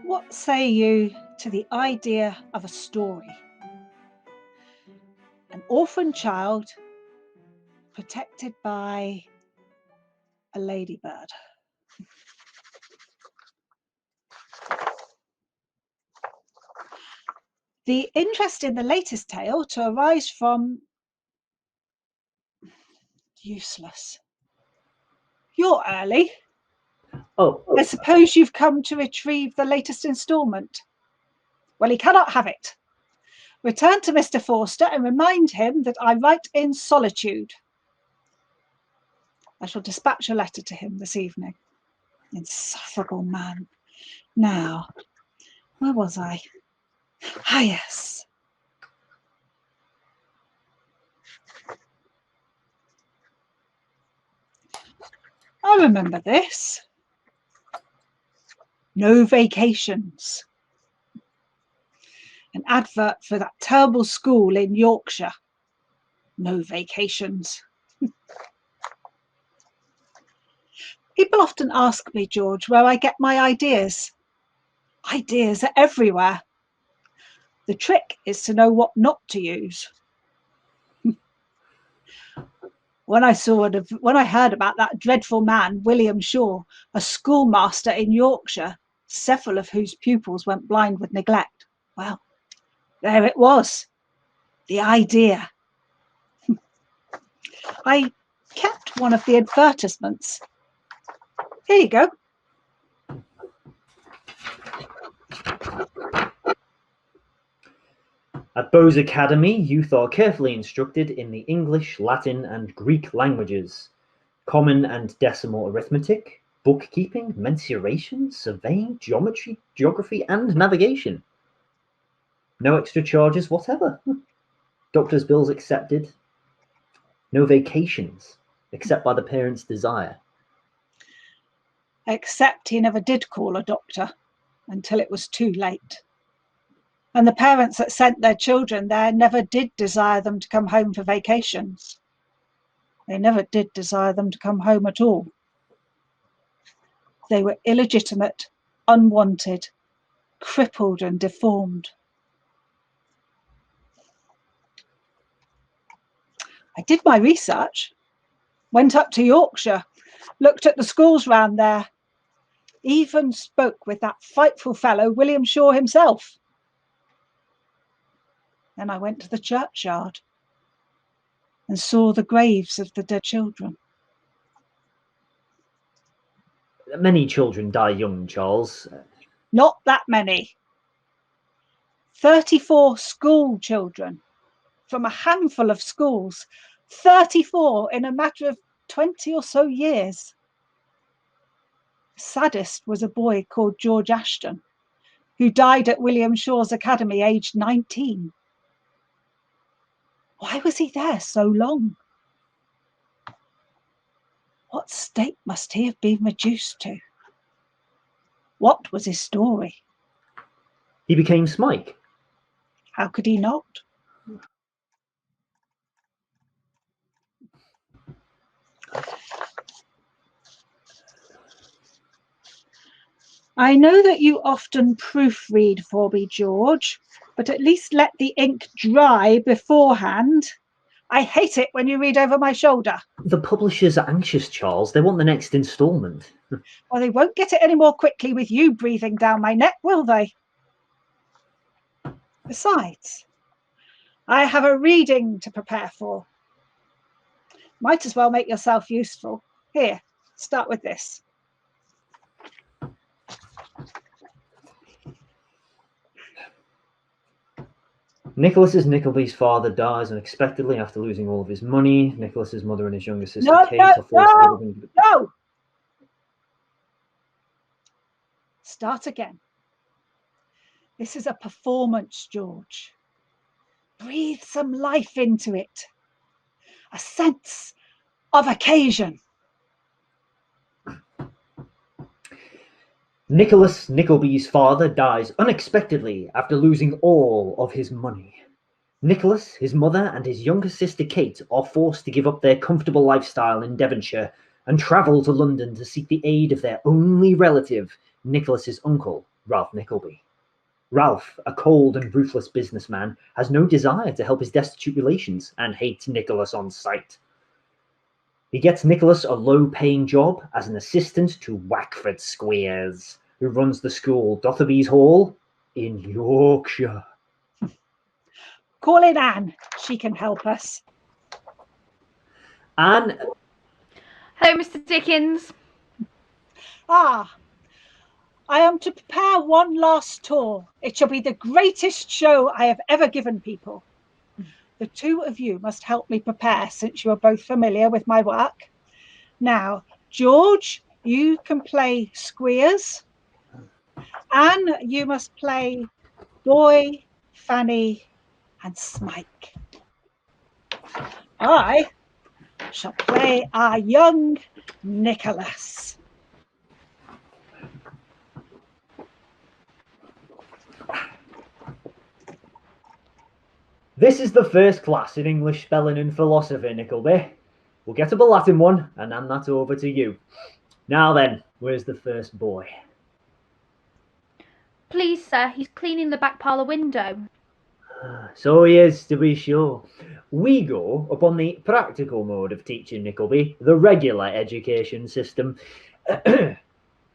What say you to the idea of a story? An orphan child protected by a ladybird. The interest in the latest tale to arise from useless. You're early. Oh, I suppose you've come to retrieve the latest instalment. Well, he cannot have it. Return to Mr. Forster and remind him that I write in solitude. I shall dispatch a letter to him this evening. Insufferable man. Now, where was I? Ah, yes. I remember this. No vacations. An advert for that terrible school in Yorkshire. No vacations. People often ask me, George, where I get my ideas. Ideas are everywhere. The trick is to know what not to use. When I heard about that dreadful man, William Shaw, a schoolmaster in Yorkshire, several of whose pupils went blind with neglect, well, there it was, the idea. I kept one of the advertisements. Here you go. At Bowes Academy, youth are carefully instructed in the English, Latin, and Greek languages, common and decimal arithmetic, bookkeeping, mensuration, surveying, geometry, geography, and navigation. No extra charges whatever. Doctor's bills accepted. No vacations, except by the parents' desire. Except he never did call a doctor until it was too late. And the parents that sent their children there never did desire them to come home for vacations. They never did desire them to come home at all. They were illegitimate, unwanted, crippled and deformed. I did my research, went up to Yorkshire, looked at the schools round there, even spoke with that frightful fellow, William Shaw himself. Then I went to the churchyard and saw the graves of the dead children. Many children die young, Charles. Not that many. 34 school children from a handful of schools. 34 in a matter of 20 or so years. The saddest was a boy called George Ashton, who died at William Shaw's Academy, aged 19. Why was he there so long? What state must he have been reduced to? What was his story? He became Smike. How could he not? I know that you often proofread for me, George, but at least let the ink dry beforehand. I hate it when you read over my shoulder. The publishers are anxious, Charles. They want the next instalment. Well, they won't get it any more quickly with you breathing down my neck, will they? Besides, I have a reading to prepare for. Might as well make yourself useful. Here, start with this. Nicholas Nickleby's father dies unexpectedly after losing all of his money. Nicholas's mother and his younger sister Kate are forced to live in... No! Start again. This is a performance, George. Breathe some life into it. A sense of occasion. Nicholas Nickleby's father dies unexpectedly after losing all of his money. Nicholas, his mother, and his younger sister Kate are forced to give up their comfortable lifestyle in Devonshire and travel to London to seek the aid of their only relative, Nicholas's uncle, Ralph Nickleby. Ralph, a cold and ruthless businessman, has no desire to help his destitute relations and hates Nicholas on sight. He gets Nicholas a low-paying job as an assistant to Wackford Squeers, who runs the school Dotherby's Hall in Yorkshire. Call in Anne. She can help us. Anne. Hello, Mr. Dickens. I am to prepare one last tour. It shall be the greatest show I have ever given people. The two of you must help me prepare, since you are both familiar with my work. Now, George, you can play Squeers. Anne, you must play Boy, Fanny, and Smike. I shall play our young Nicholas. This is the first class in English spelling and philosophy, Nickleby. We'll get up a Latin one and hand that over to you. Now then, where's the first boy? Please, sir, he's cleaning the back parlour window. So he is, to be sure. We go upon the practical mode of teaching, Nickleby, the regular education system.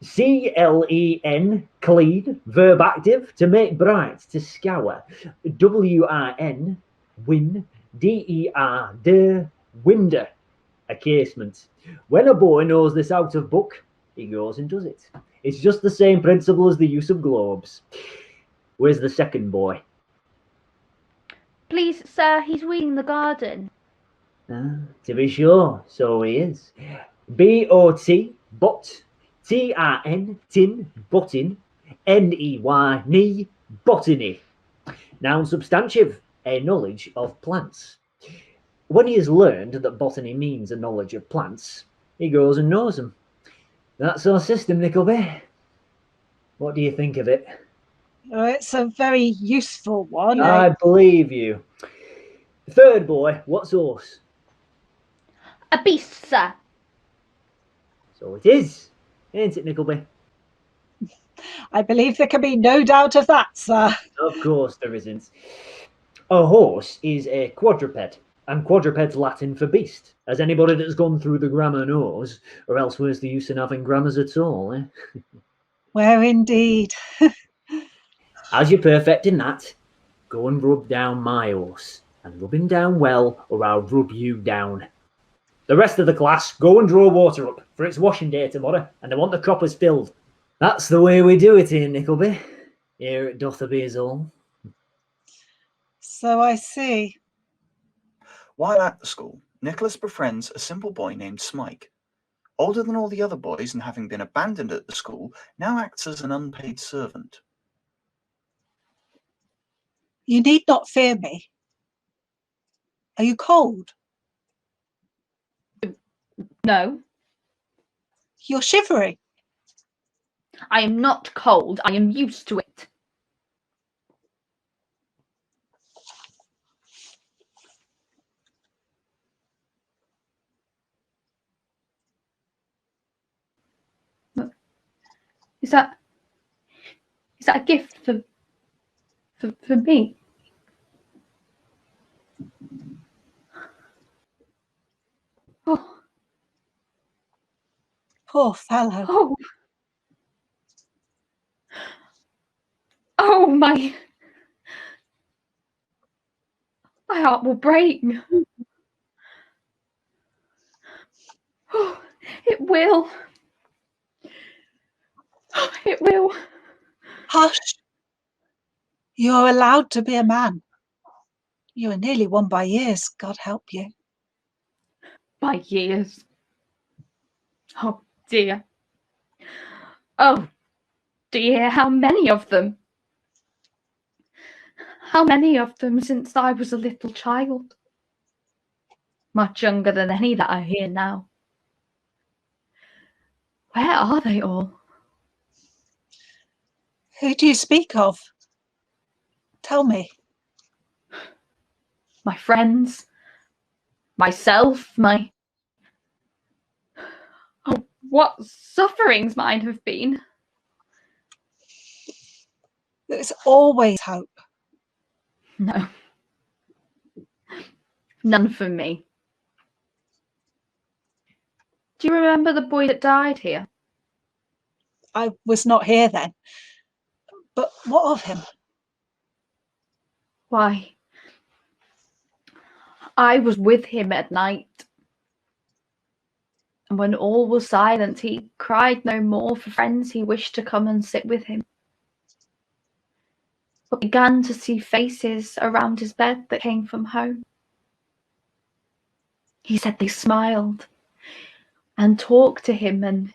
C-L-E-N, clean, verb active, to make bright, to scour. W-I-N, win, D-E-R, winder, a casement. When a boy knows this out of book, he goes and does it. It's just the same principle as the use of globes. Where's the second boy? Please, sir, he's weeding the garden. To be sure, so he is. B-O-T, bot, T-I-N, tin, bottin, N-E-Y, knee, botany. Noun substantive, a knowledge of plants. When he has learned that botany means a knowledge of plants, he goes and knows them. That's our system, Nickleby. What do you think of it? Oh, it's a very useful one. I believe you. Third boy, what's horse? A beast, sir. So it is, ain't it, Nickleby? I believe there can be no doubt of that, sir. Of course there isn't. A horse is a quadruped, and quadruped's Latin for beast, as anybody that's gone through the grammar knows, or else where's the use in having grammars at all, eh? Where indeed. As you're perfecting that, go and rub down my horse, and rub him down well, or I'll rub you down. The rest of the class, go and draw water up, for it's washing day tomorrow, and I want the coppers filled. That's the way we do it here, Nickleby, here at Dotherby's Hall. So I see. While at the school, Nicholas befriends a simple boy named Smike. Older than all the other boys and having been abandoned at the school, now acts as an unpaid servant. You need not fear me. Are you cold? No, You're shivering. I am not cold. I am used to it. Is that a gift for me? Oh, Poor fellow. oh, oh, my heart will break. Oh, it will. Oh, it will. Hush. You're allowed to be a man. You are nearly one by years, God help you. By years. Oh, dear. Oh, dear, how many of them? How many of them since I was a little child? Much younger than any that are here now. Where are they all? Who do you speak of? Tell me. My friends, myself, my... Oh, what sufferings mine have been. There's always hope. No. None for me. Do you remember the boy that died here? I was not here then. But what of him? Why, I was with him at night. And when all was silent, he cried no more for friends he wished to come and sit with him, but began to see faces around his bed that came from home. He said they smiled and talked to him, and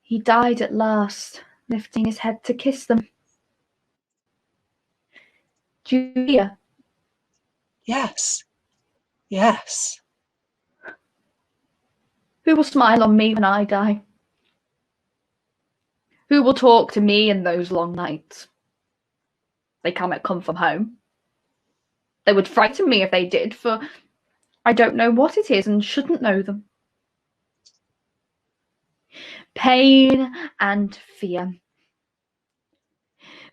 he died at last, lifting his head to kiss them. Julia. Yes. Yes. Who will smile on me when I die? Who will talk to me in those long nights? They cannot come from home. They would frighten me if they did, for I don't know what it is and shouldn't know them. Pain and fear.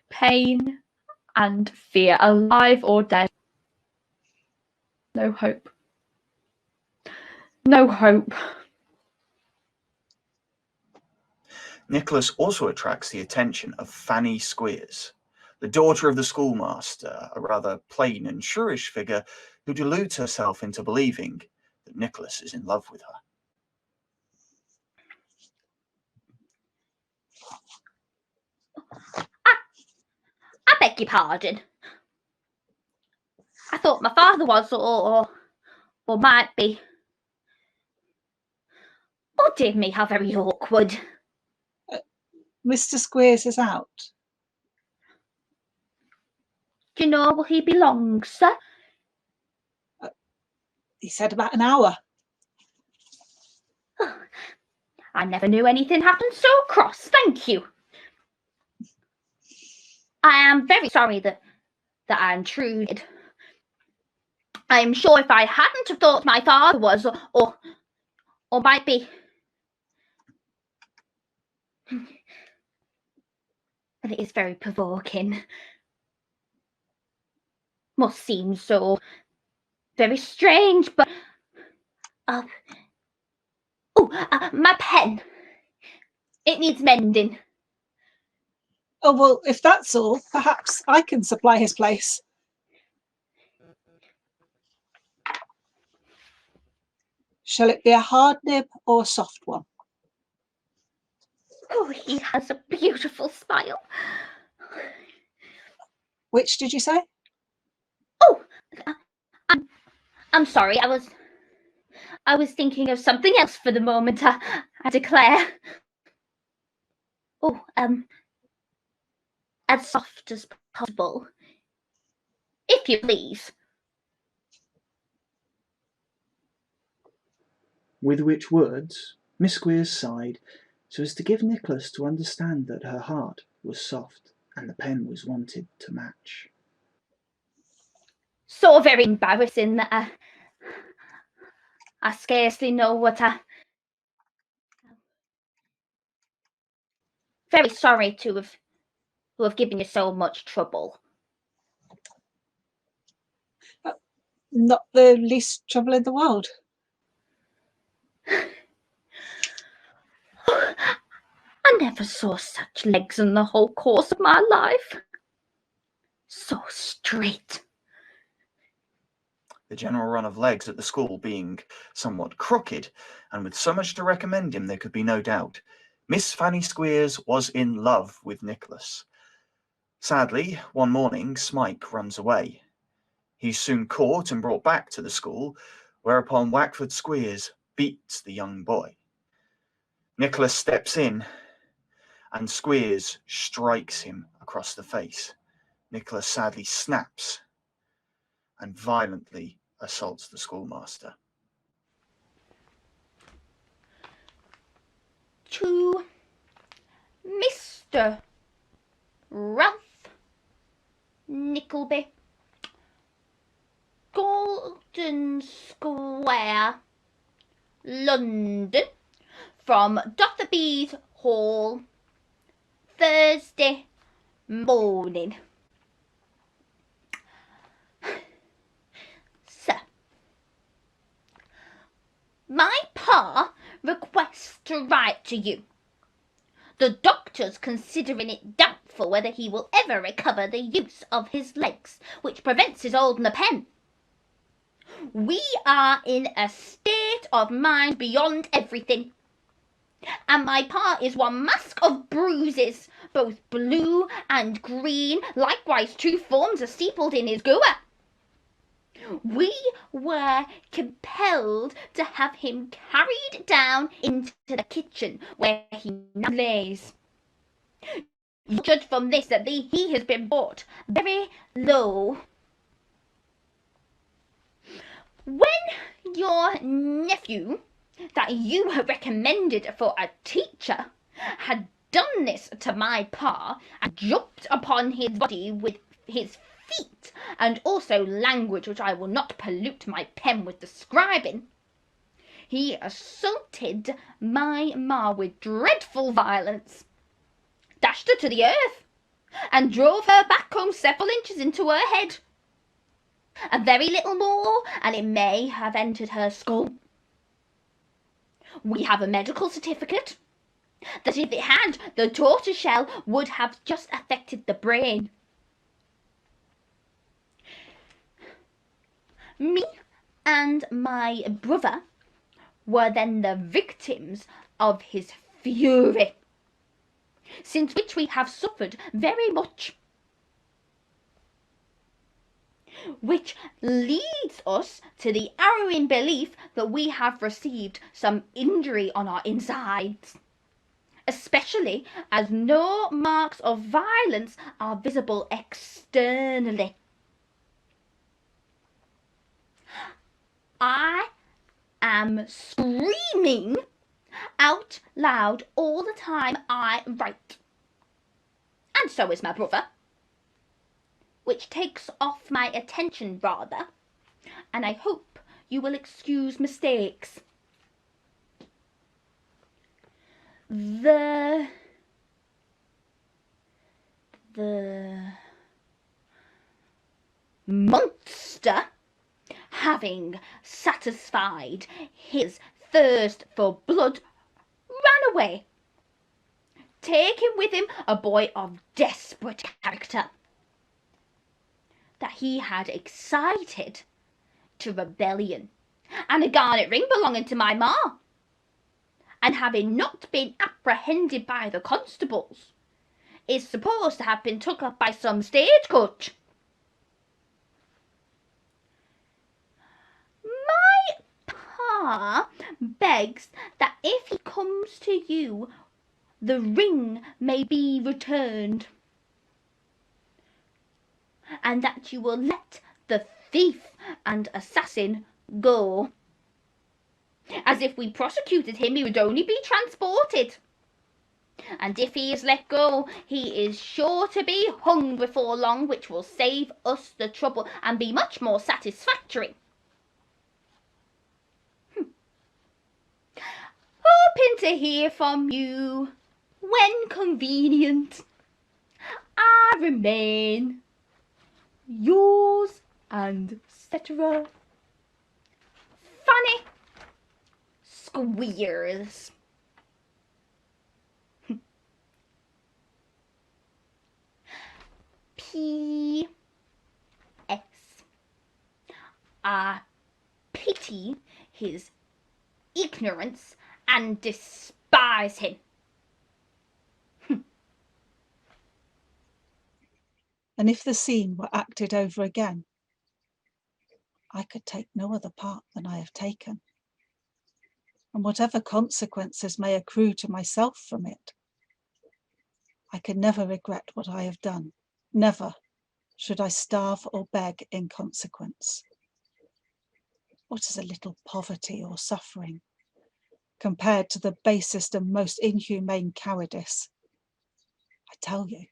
Pain and fear, alive or dead. No hope. No hope. Nicholas also attracts the attention of Fanny Squeers, the daughter of the schoolmaster, a rather plain and shrewish figure who deludes herself into believing that Nicholas is in love with her. I beg your pardon. I thought my father was, or might be. Oh dear me, how very awkward. Mr. Squeers is out. Do you know where he belongs, sir? He said about an hour. Oh, I never knew anything happened so cross, thank you. I am very sorry that I intruded. I am sure if I hadn't have thought my father was, or might be. And it is very provoking. Must seem so very strange, but my pen. It needs mending. Oh, well, if that's all, perhaps I can supply his place. Shall it be a hard nib or a soft one? Oh, he has a beautiful smile. Which did you say? Oh, I'm sorry. I was thinking of something else for the moment. I declare. Oh, as soft as possible, if you please. With which words Miss Squeers sighed, so as to give Nicholas to understand that her heart was soft and the pen was wanted to match. So very embarrassing that I scarcely know what I. Very sorry to have given you so much trouble. Not the least trouble in the world. I never saw such legs in the whole course of my life. So straight. The general run of legs at the school being somewhat crooked, and with so much to recommend him there could be no doubt, Miss Fanny Squeers was in love with Nicholas. Sadly, one morning Smike runs away. He's soon caught and brought back to the school, whereupon Wackford Squeers beats the young boy. Nicholas steps in, and Squeers strikes him across the face. Nicholas sadly snaps and violently assaults the schoolmaster. To Mr. Ralph Nickleby, Golden Square, London, from Dotherby's Hall, Thursday morning. My pa requests to write to you. The doctor's considering it doubtful whether he will ever recover the use of his legs, which prevents his holding a pen. We are in a state of mind beyond everything, and my pa is one mask of bruises, both blue and green, likewise 2 forms are steepled in his goer. We were compelled to have him carried down into the kitchen, where he now lays. You judge from this that he has been brought very low. When your nephew, that you have recommended for a teacher, had done this to my pa, and jumped upon his body with his feet, and also language which I will not pollute my pen with describing, he assaulted my ma with dreadful violence, dashed her to the earth, and drove her back home several inches into her head. A very little more, and it may have entered her skull. We have a medical certificate that if it had, the tortoise shell would have just affected the brain. Me and my brother were then the victims of his fury, since which we have suffered very much, which leads us to the harrowing belief that we have received some injury on our insides, especially as no marks of violence are visible externally. I am screaming out loud all the time I write, and so is my brother, which takes off my attention rather, and I hope you will excuse mistakes. The monster, having satisfied his thirst for blood, ran away, taking with him a boy of desperate character that he had excited to rebellion, and a garnet ring belonging to my ma, and having not been apprehended by the constables, is supposed to have been took up by some stagecoach. My pa begs that if he comes to you, the ring may be returned, and that you will let the thief and assassin go, as if we prosecuted him he would only be transported, and if he is let go he is sure to be hung before long, which will save us the trouble and be much more satisfactory. Hoping to hear from you when convenient, I remain yours and etc. Fanny Squeers. P.S. I pity his ignorance and despise him. And if the scene were acted over again, I could take no other part than I have taken. And whatever consequences may accrue to myself from it, I could never regret what I have done. Never should I starve or beg in consequence. What is a little poverty or suffering compared to the basest and most inhumane cowardice? I tell you,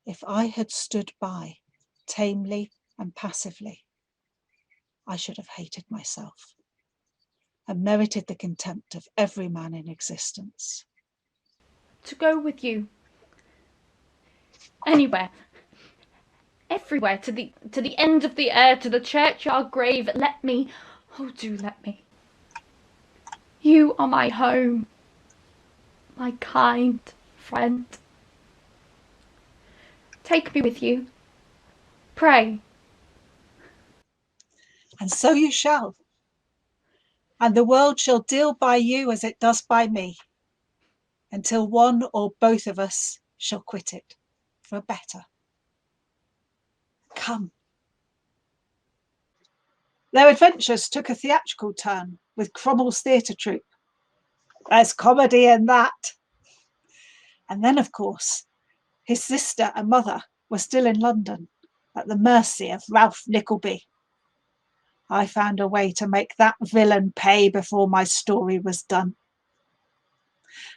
if I had stood by tamely and passively, I should have hated myself and merited the contempt of every man in existence. To go with you. Anywhere. Everywhere. To the end of the earth, to the churchyard grave. Let me. Oh, do let me. You are my home, my kind friend. Take me with you. Pray. And so you shall. And the world shall deal by you as it does by me, until one or both of us shall quit it for better. Come. Their adventures took a theatrical turn with Cromwell's theatre troupe. There's comedy in that. And then, of course, his sister and mother were still in London at the mercy of Ralph Nickleby. I found a way to make that villain pay before my story was done.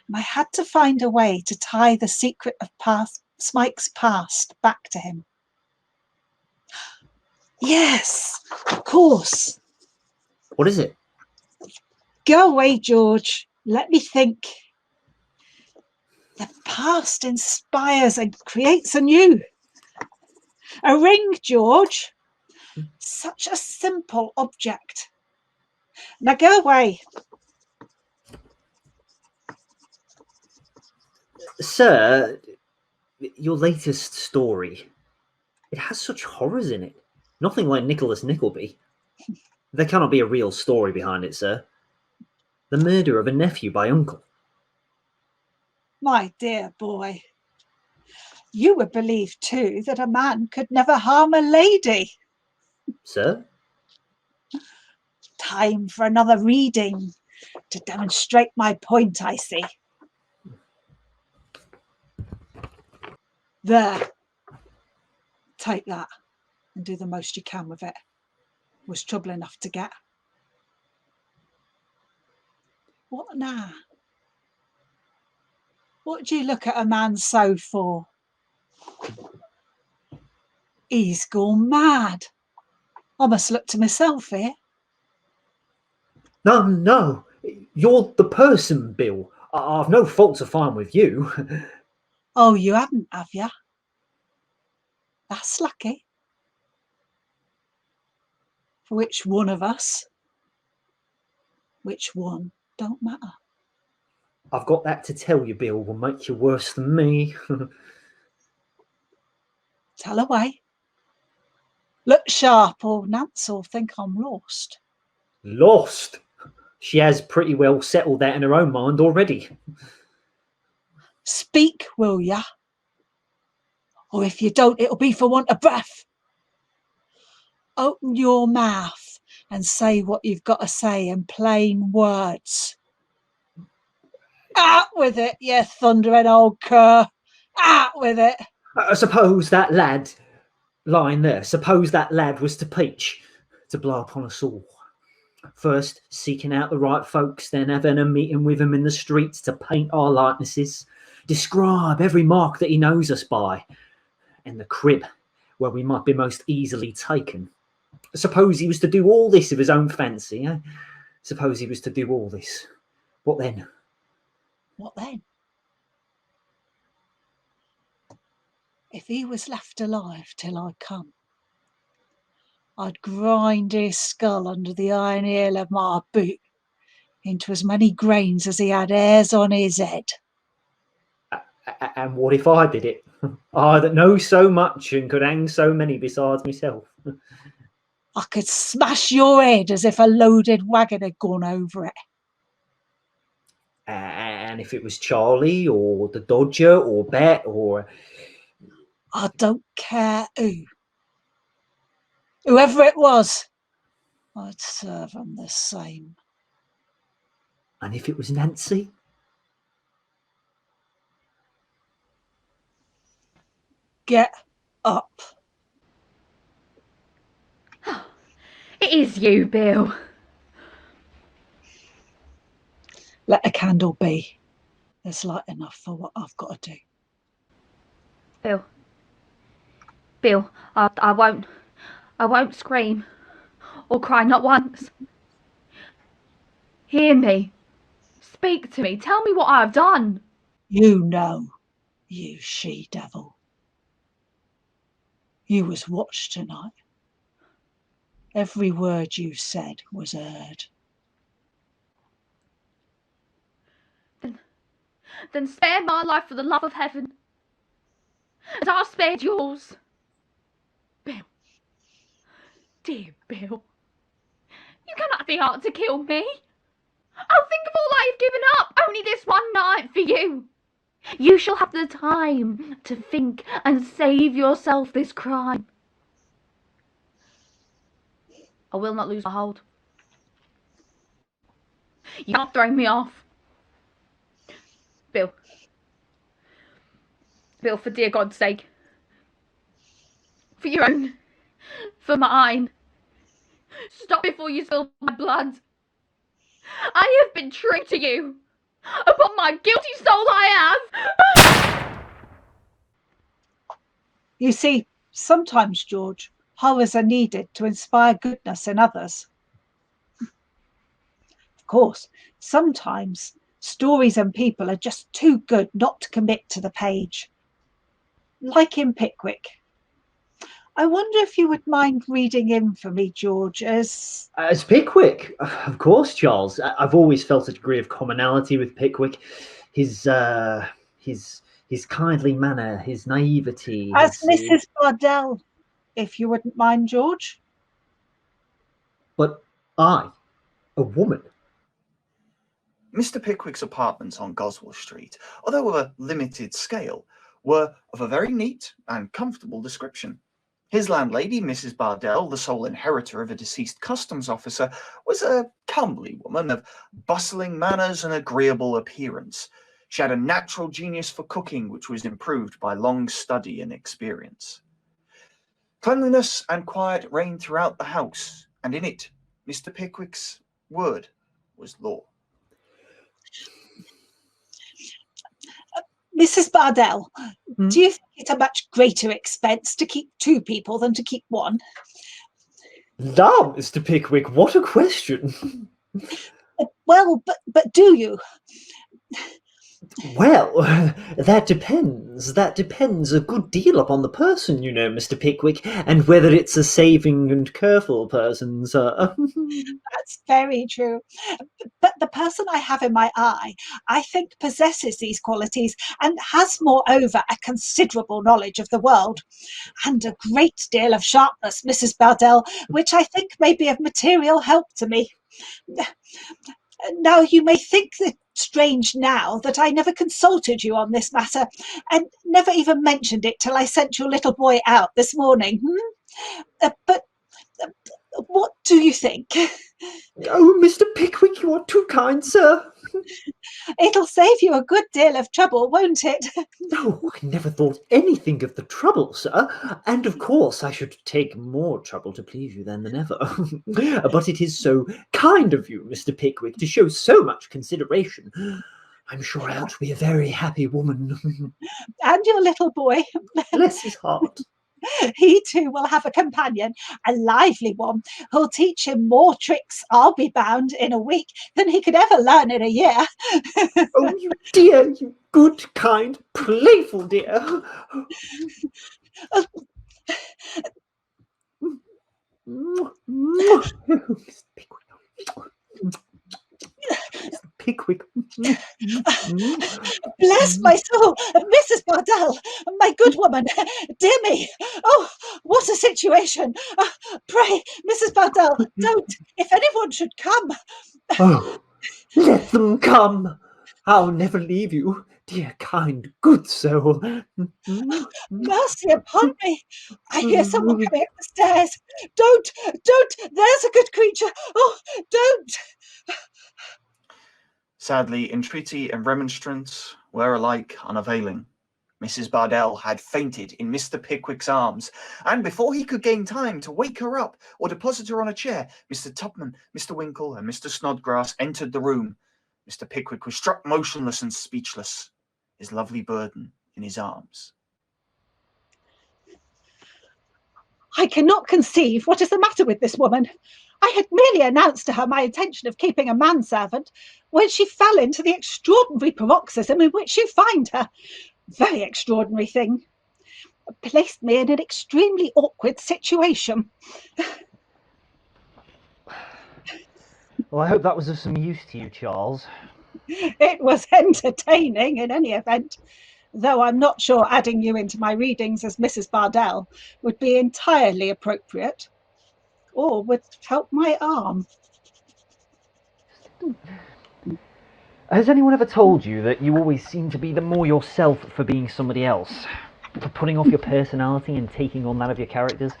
And I had to find a way to tie the secret of Smike's past back to him. Yes, of course. What is it? Go away, George. Let me think. The past inspires and creates anew. A ring, George. Such a simple object. Now go away. Sir, your latest story, it has such horrors in it. Nothing like Nicholas Nickleby. There cannot be a real story behind it, sir. The murder of a nephew by uncle. My dear boy, you would believe too that a man could never harm a lady. Sir? Time for another reading to demonstrate my point, I see. There. Take that and do the most you can with it. Was trouble enough to get. What now? What do you look at a man so for? He's gone mad. I must look to myself here. No. You're the person, Bill. I've no fault to find with you. Oh, you haven't, have you? That's lucky. For which one of us? Which one don't matter. I've got that to tell you, Bill, will make you worse than me. Tell away. Look sharp or Nance will think I'm lost. Lost? She has pretty well settled that in her own mind already. Speak, will ya? Or if you don't, it'll be for want of breath. Open your mouth and say what you've got to say in plain words. Out with it, you thundering old cur. Out with it. Suppose that lad lying there, suppose that lad was to peach, to blow upon us all. First seeking out the right folks, then having a meeting with them in the streets to paint our likenesses, describe every mark that he knows us by, and the crib where we might be most easily taken. Suppose he was to do all this of his own fancy, eh? Suppose he was to do all this. What then? What then? If he was left alive till I come, I'd grind his skull under the iron heel of my boot into as many grains as he had hairs on his head. And what if I did it? I that know so much and could hang so many besides myself. I could smash your head as if a loaded wagon had gone over it. And if it was Charlie or the Dodger or Bet or... I don't care who. Whoever it was, I'd serve them the same. And if it was Nancy? Get up. It is you, Bill. Let a candle be. There's light enough for what I've got to do. Bill, I won't scream or cry, not once. Hear me. Speak to me. Tell me what I have done. You know, you she-devil. You was watched tonight. Every word you said was heard. Then spare my life for the love of heaven, as I've spared yours. Bill. Dear Bill. You cannot have the heart to kill me. Oh, think of all I have given up, only this one night for you. You shall have the time to think and save yourself this crime. I will not lose my hold. You can't throw me off. Bill. Bill, for dear God's sake. For your own. For mine. Stop before you spill my blood. I have been true to you. Upon my guilty soul I have. You see, sometimes, George, horrors are needed to inspire goodness in others. Of course, sometimes stories and people are just too good not to commit to the page. Like in Pickwick. I wonder if you would mind reading in for me, George, as Pickwick. Of course, Charles. I've always felt a degree of commonality with Pickwick. His kindly manner, his naivety. as Mrs. Bardell, if you wouldn't mind, George. But I, a woman. Mr. Pickwick's apartments on Goswell Street, although of a limited scale, were of a very neat and comfortable description. His landlady, Mrs. Bardell, the sole inheritor of a deceased customs officer, was a comely woman of bustling manners and agreeable appearance. She had a natural genius for cooking, which was improved by long study and experience. Cleanliness and quiet reigned throughout the house, and in it Mr. Pickwick's word was law. Mrs. Bardell, do you think it a much greater expense to keep two people than to keep one? Now, Mr. Pickwick, what a question. Well, but do you? Well, that depends. That depends a good deal upon the person, you know, Mr. Pickwick, and whether it's a saving and careful person, sir. That's very true. But the person I have in my eye, I think, possesses these qualities and has, moreover, a considerable knowledge of the world and a great deal of sharpness, Mrs. Bardell, which I think may be of material help to me. Now, you may think it strange now that I never consulted you on this matter, and never even mentioned it till I sent your little boy out this morning. But what do you think? Oh, Mr. Pickwick, you are too kind, sir. It'll save you a good deal of trouble, won't it? No, I never thought anything of the trouble, sir. And of course I should take more trouble to please you then than ever. But it is so kind of you, Mr. Pickwick, to show so much consideration. I'm sure I ought to be a very happy woman. And your little boy. Bless his heart. He too will have a companion, a lively one, who'll teach him more tricks, I'll be bound, in a week than he could ever learn in a year. Oh, you dear, you good, kind, playful dear. Pickwick. Bless my soul, Mrs. Bardell, my good woman, dear me. Oh, what a situation. Pray, Mrs. Bardell, don't, if anyone should come. Oh, let them come. I'll never leave you, dear, kind, good soul. Mercy upon me. I hear someone coming up the stairs. Don't, there's a good creature. Oh, don't. Sadly, entreaty and remonstrance were alike unavailing. Mrs. Bardell had fainted in Mr. Pickwick's arms, and before he could gain time to wake her up or deposit her on a chair, Mr. Tupman, Mr. Winkle, and Mr. Snodgrass entered the room. Mr. Pickwick was struck motionless and speechless, his lovely burden in his arms. I cannot conceive what is the matter with this woman. I had merely announced to her my intention of keeping a manservant when she fell into the extraordinary paroxysm in which you find her. Very extraordinary thing. Placed me in an extremely awkward situation. Well, I hope that was of some use to you, Charles. It was entertaining in any event, though I'm not sure adding you into my readings as Mrs. Bardell would be entirely appropriate, or would help my arm. Has anyone ever told you that you always seem to be the more yourself for being somebody else? For putting off your personality and taking on that of your characters?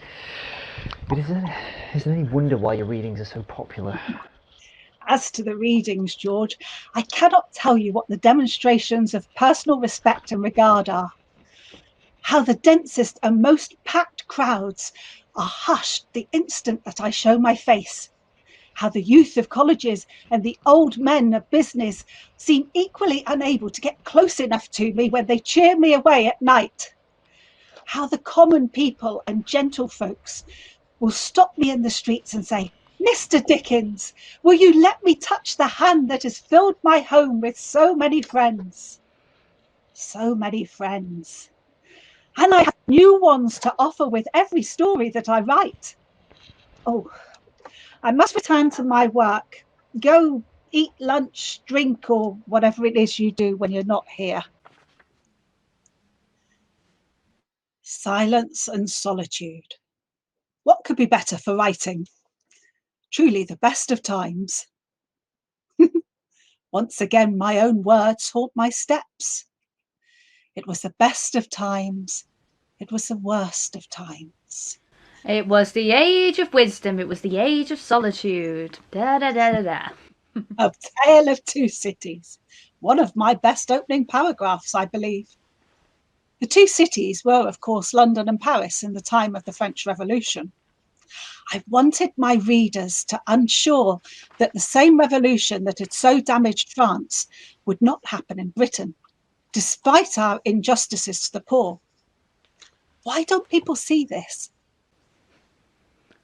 But is there any wonder why your readings are so popular? As to the readings, George, I cannot tell you what the demonstrations of personal respect and regard are. How the densest and most packed crowds are hushed the instant that I show my face. How the youth of colleges and the old men of business seem equally unable to get close enough to me when they cheer me away at night. How the common people and gentlefolks will stop me in the streets and say, "Mr. Dickens, will you let me touch the hand that has filled my home with so many friends?" So many friends. And I have new ones to offer with every story that I write. Oh, I must return to my work. Go eat lunch, drink, or whatever it is you do when you're not here. Silence and solitude. What could be better for writing? Truly the best of times. Once again, my own words haunt my steps. It was the best of times. It was the worst of times. It was the age of wisdom. It was the age of solitude. Da da da da da. A Tale of Two Cities. One of my best opening paragraphs, I believe. The two cities were, of course, London and Paris in the time of the French Revolution. I wanted my readers to unsure that the same revolution that had so damaged France would not happen in Britain, despite our injustices to the poor. Why don't people see this?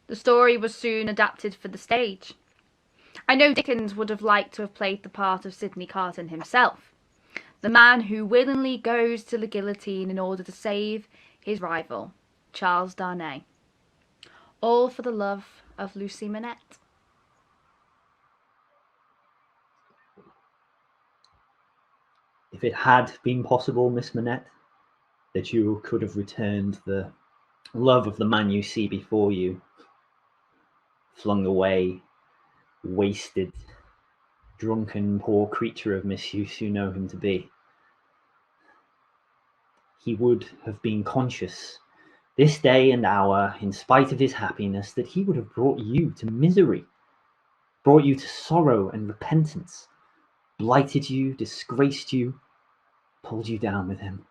The story was soon adapted for the stage. I know Dickens would have liked to have played the part of Sidney Carton himself, the man who willingly goes to the guillotine in order to save his rival, Charles Darnay. All for the love of Lucy Manette. If it had been possible, Miss Manette, that you could have returned the love of the man you see before you, flung away, wasted, drunken, poor creature of misuse you know him to be, he would have been conscious this day and hour, in spite of his happiness, that he would have brought you to misery, brought you to sorrow and repentance, blighted you, disgraced you, pulled you down with him.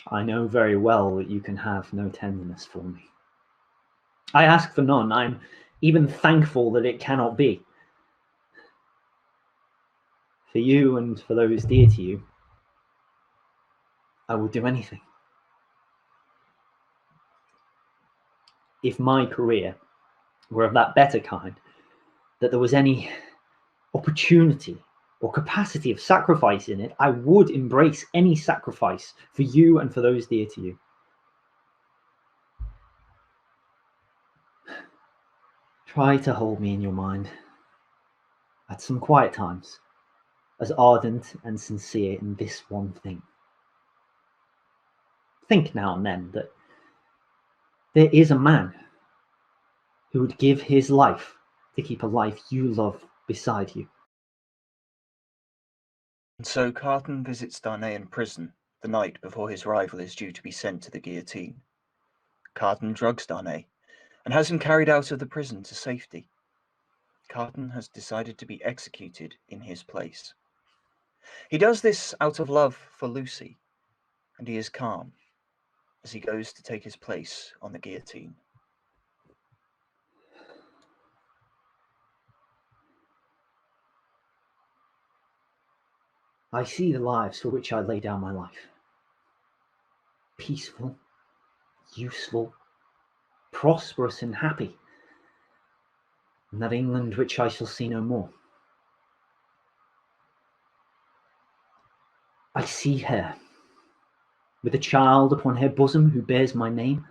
I know very well that you can have no tenderness for me. I ask for none. I'm even thankful that it cannot be. For you and for those dear to you, I will do anything. If my career were of that better kind, that there was any opportunity or capacity of sacrifice in it, I would embrace any sacrifice for you and for those dear to you. Try to hold me in your mind at some quiet times, as ardent and sincere in this one thing. Think now and then that there is a man who would give his life to keep a life you love beside you. And so Carton visits Darnay in prison the night before his rival is due to be sent to the guillotine. Carton drugs Darnay and has him carried out of the prison to safety. Carton has decided to be executed in his place. He does this out of love for Lucy, and he is calm as he goes to take his place on the guillotine. I see the lives for which I lay down my life. Peaceful, useful, prosperous and happy, in that England which I shall see no more. I see her, with a child upon her bosom who bears my name.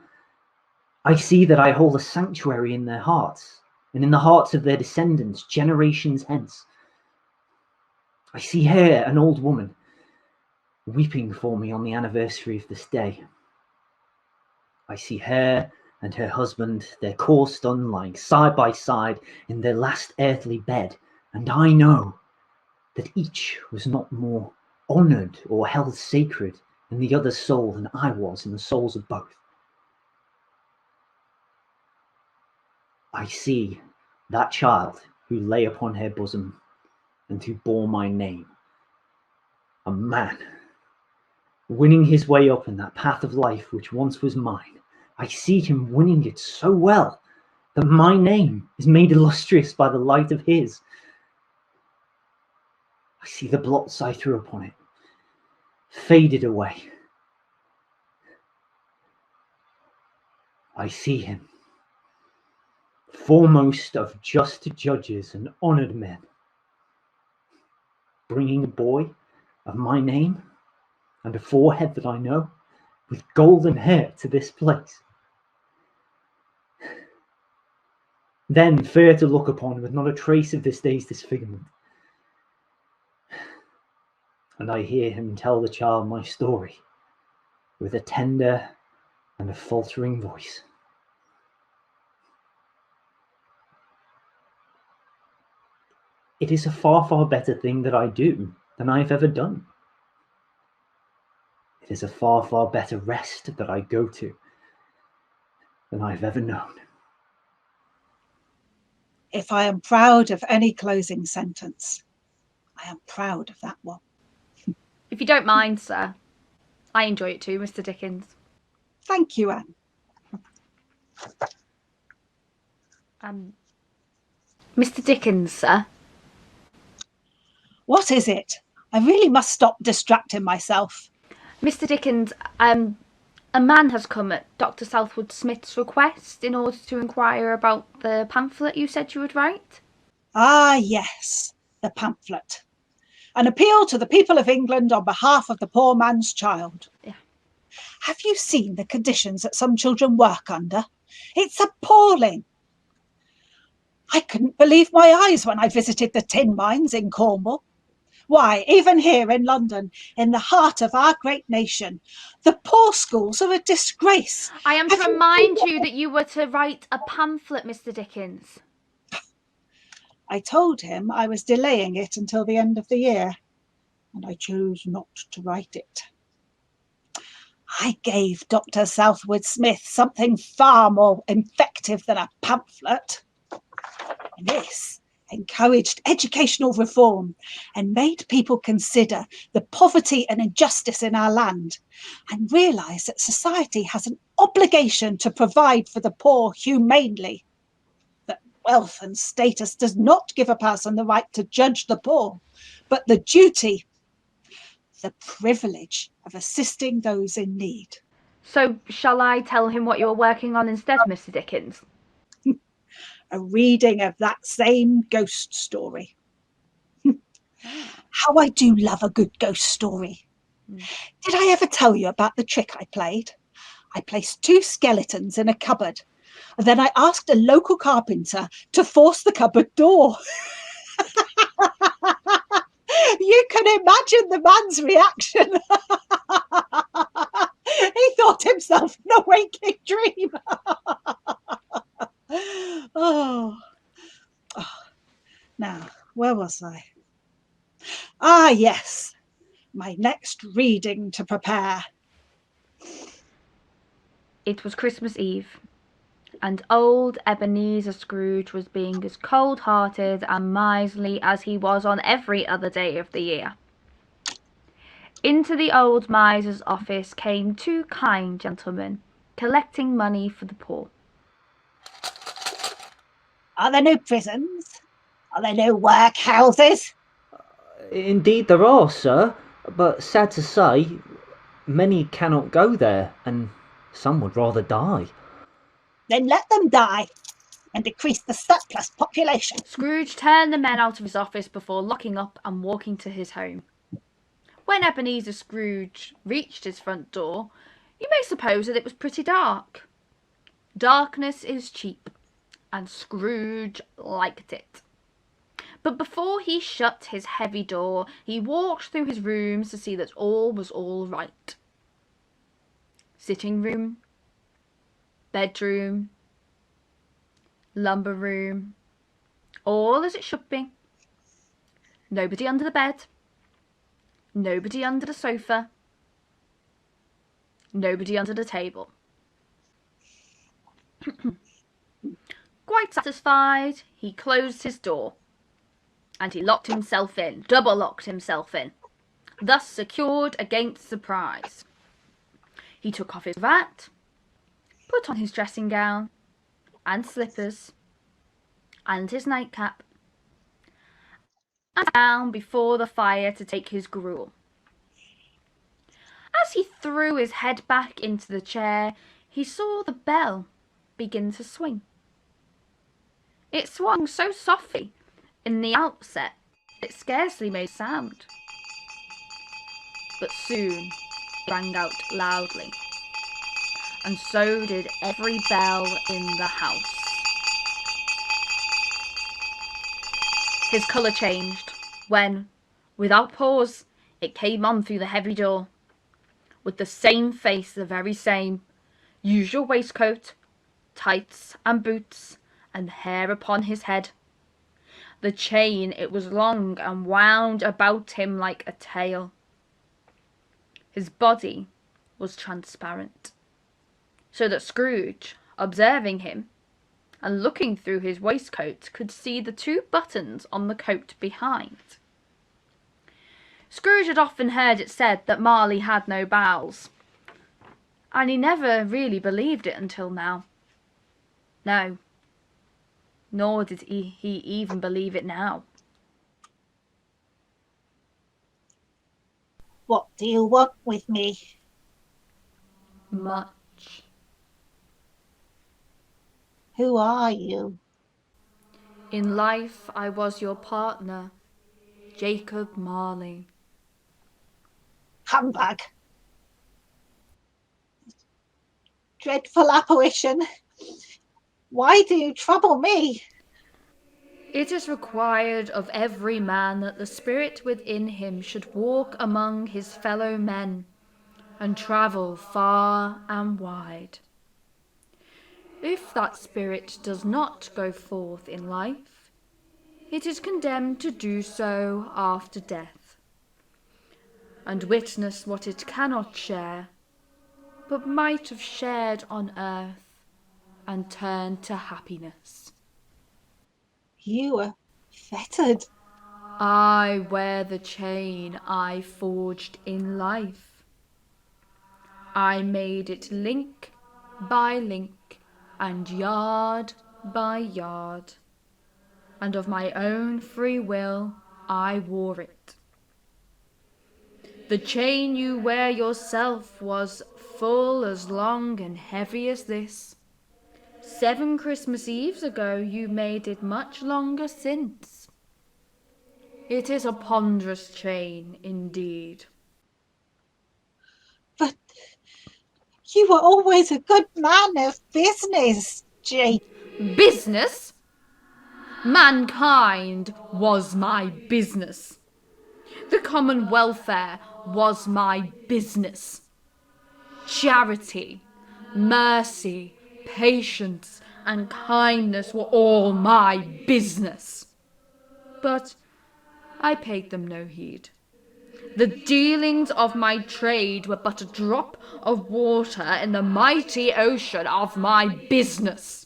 I see that I hold a sanctuary in their hearts, and in the hearts of their descendants, generations hence. I see her, an old woman, weeping for me on the anniversary of this day. I see her and her husband, their course done, lying side by side in their last earthly bed, and I know that each was not more honoured or held sacred in the other's soul than I was in the souls of both. I see that child who lay upon her bosom and who bore my name, a man, winning his way up in that path of life which once was mine. I see him winning it so well that my name is made illustrious by the light of his. I see the blots I threw upon it faded away. I see him, foremost of just judges and honoured men, bringing a boy of my name and a forehead that I know, with golden hair to this place. Then fair to look upon, with not a trace of this day's disfigurement. And I hear him tell the child my story, with a tender and a faltering voice. It is a far, far better thing that I do than I have ever done. It is a far, far better rest that I go to than I have ever known. If I am proud of any closing sentence, I am proud of that one. If you don't mind, sir, I enjoy it too, Mr. Dickens. Thank you, Anne. Mr. Dickens, sir. What is it? I really must stop distracting myself. Mr. Dickens, a man has come at Dr. Southwood Smith's request in order to inquire about the pamphlet you said you would write. Ah, yes, the pamphlet. An appeal to the people of England on behalf of the poor man's child. Yeah. Have you seen the conditions that some children work under? It's appalling. I couldn't believe my eyes when I visited the tin mines in Cornwall. Why, even here in London, in the heart of our great nation, the poor schools are a disgrace. I am to remind you that you were to write a pamphlet, Mr. Dickens. I told him I was delaying it until the end of the year, and I chose not to write it. I gave Dr. Southwood Smith something far more effective than a pamphlet. This encouraged educational reform and made people consider the poverty and injustice in our land and realise that society has an obligation to provide for the poor humanely. That wealth and status does not give a person the right to judge the poor, but the duty, the privilege of assisting those in need. So, shall I tell him what you're working on instead, Mr. Dickens? A reading of that same ghost story. How I do love a good ghost story. Did I ever tell you about the trick I played? I placed 2 skeletons in a cupboard. Then I asked a local carpenter to force the cupboard door. You can imagine the man's reaction. He thought himself in a waking dream. Oh. Now, where was I? Ah, yes, my next reading to prepare. It was Christmas Eve, and old Ebenezer Scrooge was being as cold-hearted and miserly as he was on every other day of the year. Into the old miser's office came 2 kind gentlemen, collecting money for the poor. Are there no prisons? Are there no workhouses? Indeed there are, sir, but sad to say, many cannot go there, and some would rather die. Then let them die and decrease the surplus population. Scrooge turned the men out of his office before locking up and walking to his home. When Ebenezer Scrooge reached his front door, you may suppose that it was pretty dark. Darkness is cheap, and Scrooge liked it. But before he shut his heavy door, he walked through his rooms to see that all was all right. Sitting room, bedroom, lumber room, all as it should be. Nobody under the bed, nobody under the sofa, nobody under the table. Quite satisfied, he closed his door, and he locked himself in, double locked himself in, thus secured against surprise. He took off his cravat, put on his dressing gown and slippers and his nightcap, and sat down before the fire to take his gruel. As he threw his head back into the chair, he saw the bell begin to swing. It swung so softly in the outset it scarcely made sound, but soon it rang out loudly, and so did every bell in the house. His colour changed when, without pause, it came on through the heavy door, with the same face, the very same, usual waistcoat, tights and boots, and hair upon his head. The chain, it was long and wound about him like a tail. His body was transparent, so that Scrooge, observing him, and looking through his waistcoat, could see the 2 buttons on the coat behind. Scrooge had often heard it said that Marley had no bowels, and he never really believed it until now. No, nor did he even believe it now. What do you want with me? Much. Who are you? In life I was your partner, Jacob Marley. Humbug. Dreadful apparition. Why do you trouble me? It is required of every man that the spirit within him should walk among his fellow men, and travel far and wide. If that spirit does not go forth in life, it is condemned to do so after death, and witness what it cannot share, but might have shared on earth, and turned to happiness. You are fettered. I wear the chain I forged in life. I made it link by link, and yard by yard, and of my own free will I wore it. The chain you wear yourself was full as long and heavy as this. 7 Christmas Eves ago you made it much longer since. It is a ponderous chain indeed. But you were always a good man of business, Jake. Business? Mankind was my business. The common welfare was my business. Charity, mercy, patience, and kindness were all my business. But I paid them no heed. The dealings of my trade were but a drop of water in the mighty ocean of my business.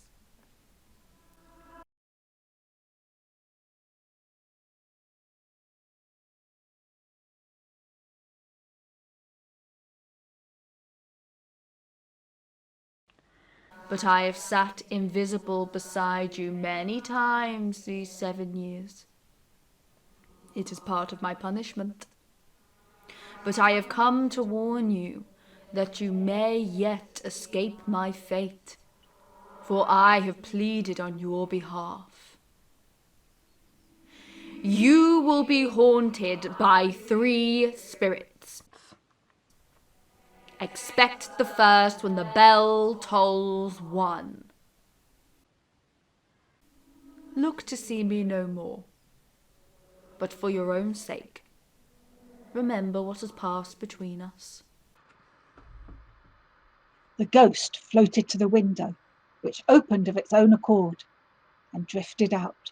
But I have sat invisible beside you many times these 7 years. It is part of my punishment. But I have come to warn you that you may yet escape my fate, for I have pleaded on your behalf. You will be haunted by 3 spirits. Expect the first when the bell tolls 1. Look to see me no more. but for your own sake, remember what has passed between us. The ghost floated to the window, which opened of its own accord, and drifted out.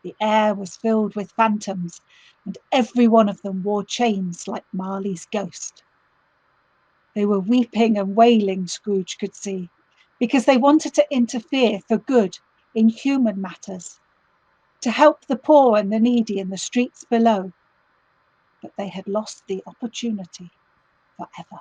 The air was filled with phantoms, and every one of them wore chains like Marley's ghost. They were weeping and wailing, Scrooge could see, because they wanted to interfere for good in human matters, to help the poor and the needy in the streets below. But they had lost the opportunity forever.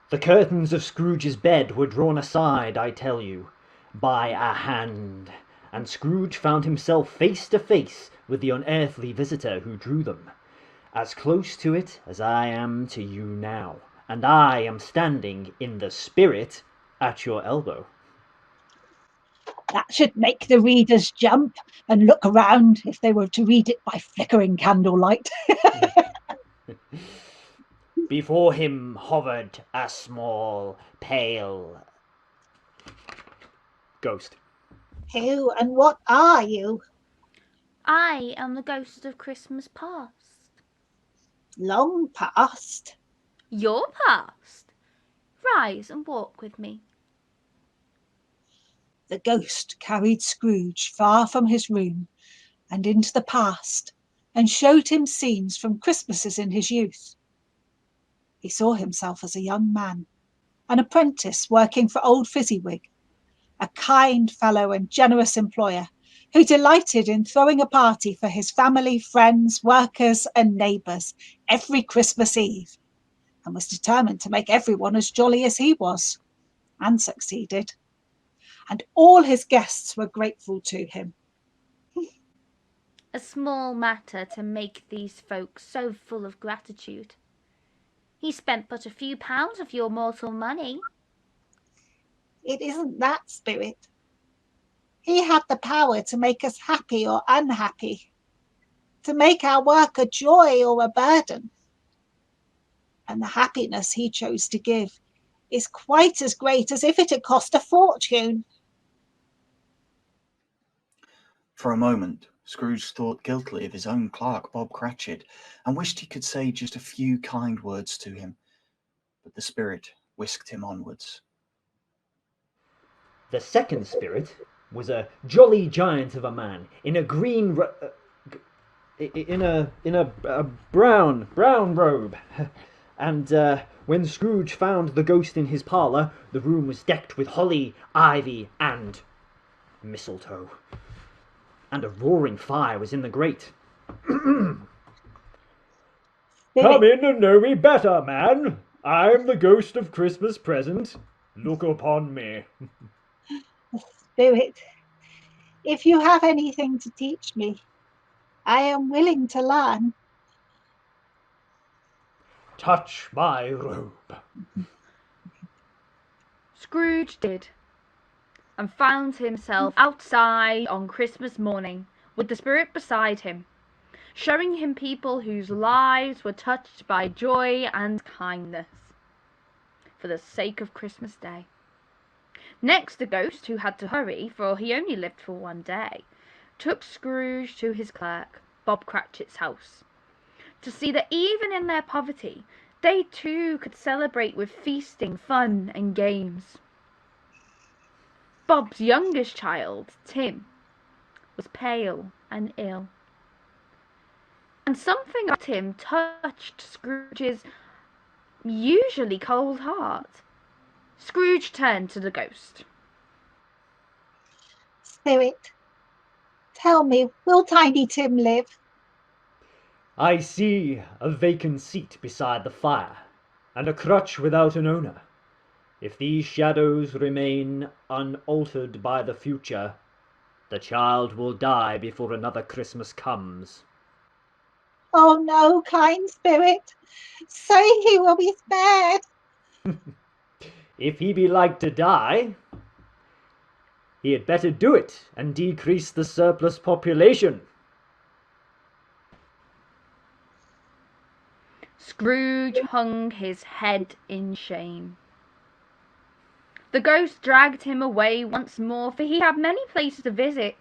The curtains of Scrooge's bed were drawn aside, I tell you, by a hand, and Scrooge found himself face to face with the unearthly visitor who drew them, as close to it as I am to you now, and I am standing in the spirit at your elbow. That should make the readers jump and look around if they were to read it by flickering candlelight. Before him hovered a small, pale ghost. Who and what are you? I am the ghost of Christmas past. Long past? Your past. Rise and walk with me. The ghost carried Scrooge far from his room and into the past, and showed him scenes from Christmases in his youth. He saw himself as a young man, an apprentice working for old Fezziwig, a kind fellow and generous employer who delighted in throwing a party for his family, friends, workers, and neighbours every Christmas Eve, and was determined to make everyone as jolly as he was, and succeeded. And all his guests were grateful to him. A small matter to make these folk so full of gratitude. He spent but a few pounds of your mortal money. It isn't that, Spirit. He had the power to make us happy or unhappy, to make our work a joy or a burden. And the happiness he chose to give is quite as great as if it had cost a fortune. For a moment, Scrooge thought guiltily of his own clerk, Bob Cratchit, and wished he could say just a few kind words to him. But the spirit whisked him onwards. The second spirit was a jolly giant of a man in a green in a brown robe, and when Scrooge found the ghost in his parlour, the room was decked with holly, ivy, and mistletoe, and a roaring fire was in the grate. Come in and know me better, man. I'm the ghost of Christmas present. Look upon me. Spirit, if you have anything to teach me, I am willing to learn. Touch my robe. Scrooge did, and found himself outside on Christmas morning, with the spirit beside him, showing him people whose lives were touched by joy and kindness, for the sake of Christmas Day. Next, the ghost, who had to hurry, for he only lived for one day, took Scrooge to his clerk, Bob Cratchit's house, to see that even in their poverty, they too could celebrate with feasting, fun, and games. Bob's youngest child, Tim, was pale and ill, and something about him touched Scrooge's usually cold heart. Scrooge turned to the ghost. Spirit, tell me, will Tiny Tim live? I see a vacant seat beside the fire, and a crutch without an owner. If these shadows remain unaltered by the future, the child will die before another Christmas comes. Oh no, kind spirit, say he will be spared. If he be like to die, he had better do it and decrease the surplus population. Scrooge hung his head in shame. The ghost dragged him away once more, for he had many places to visit,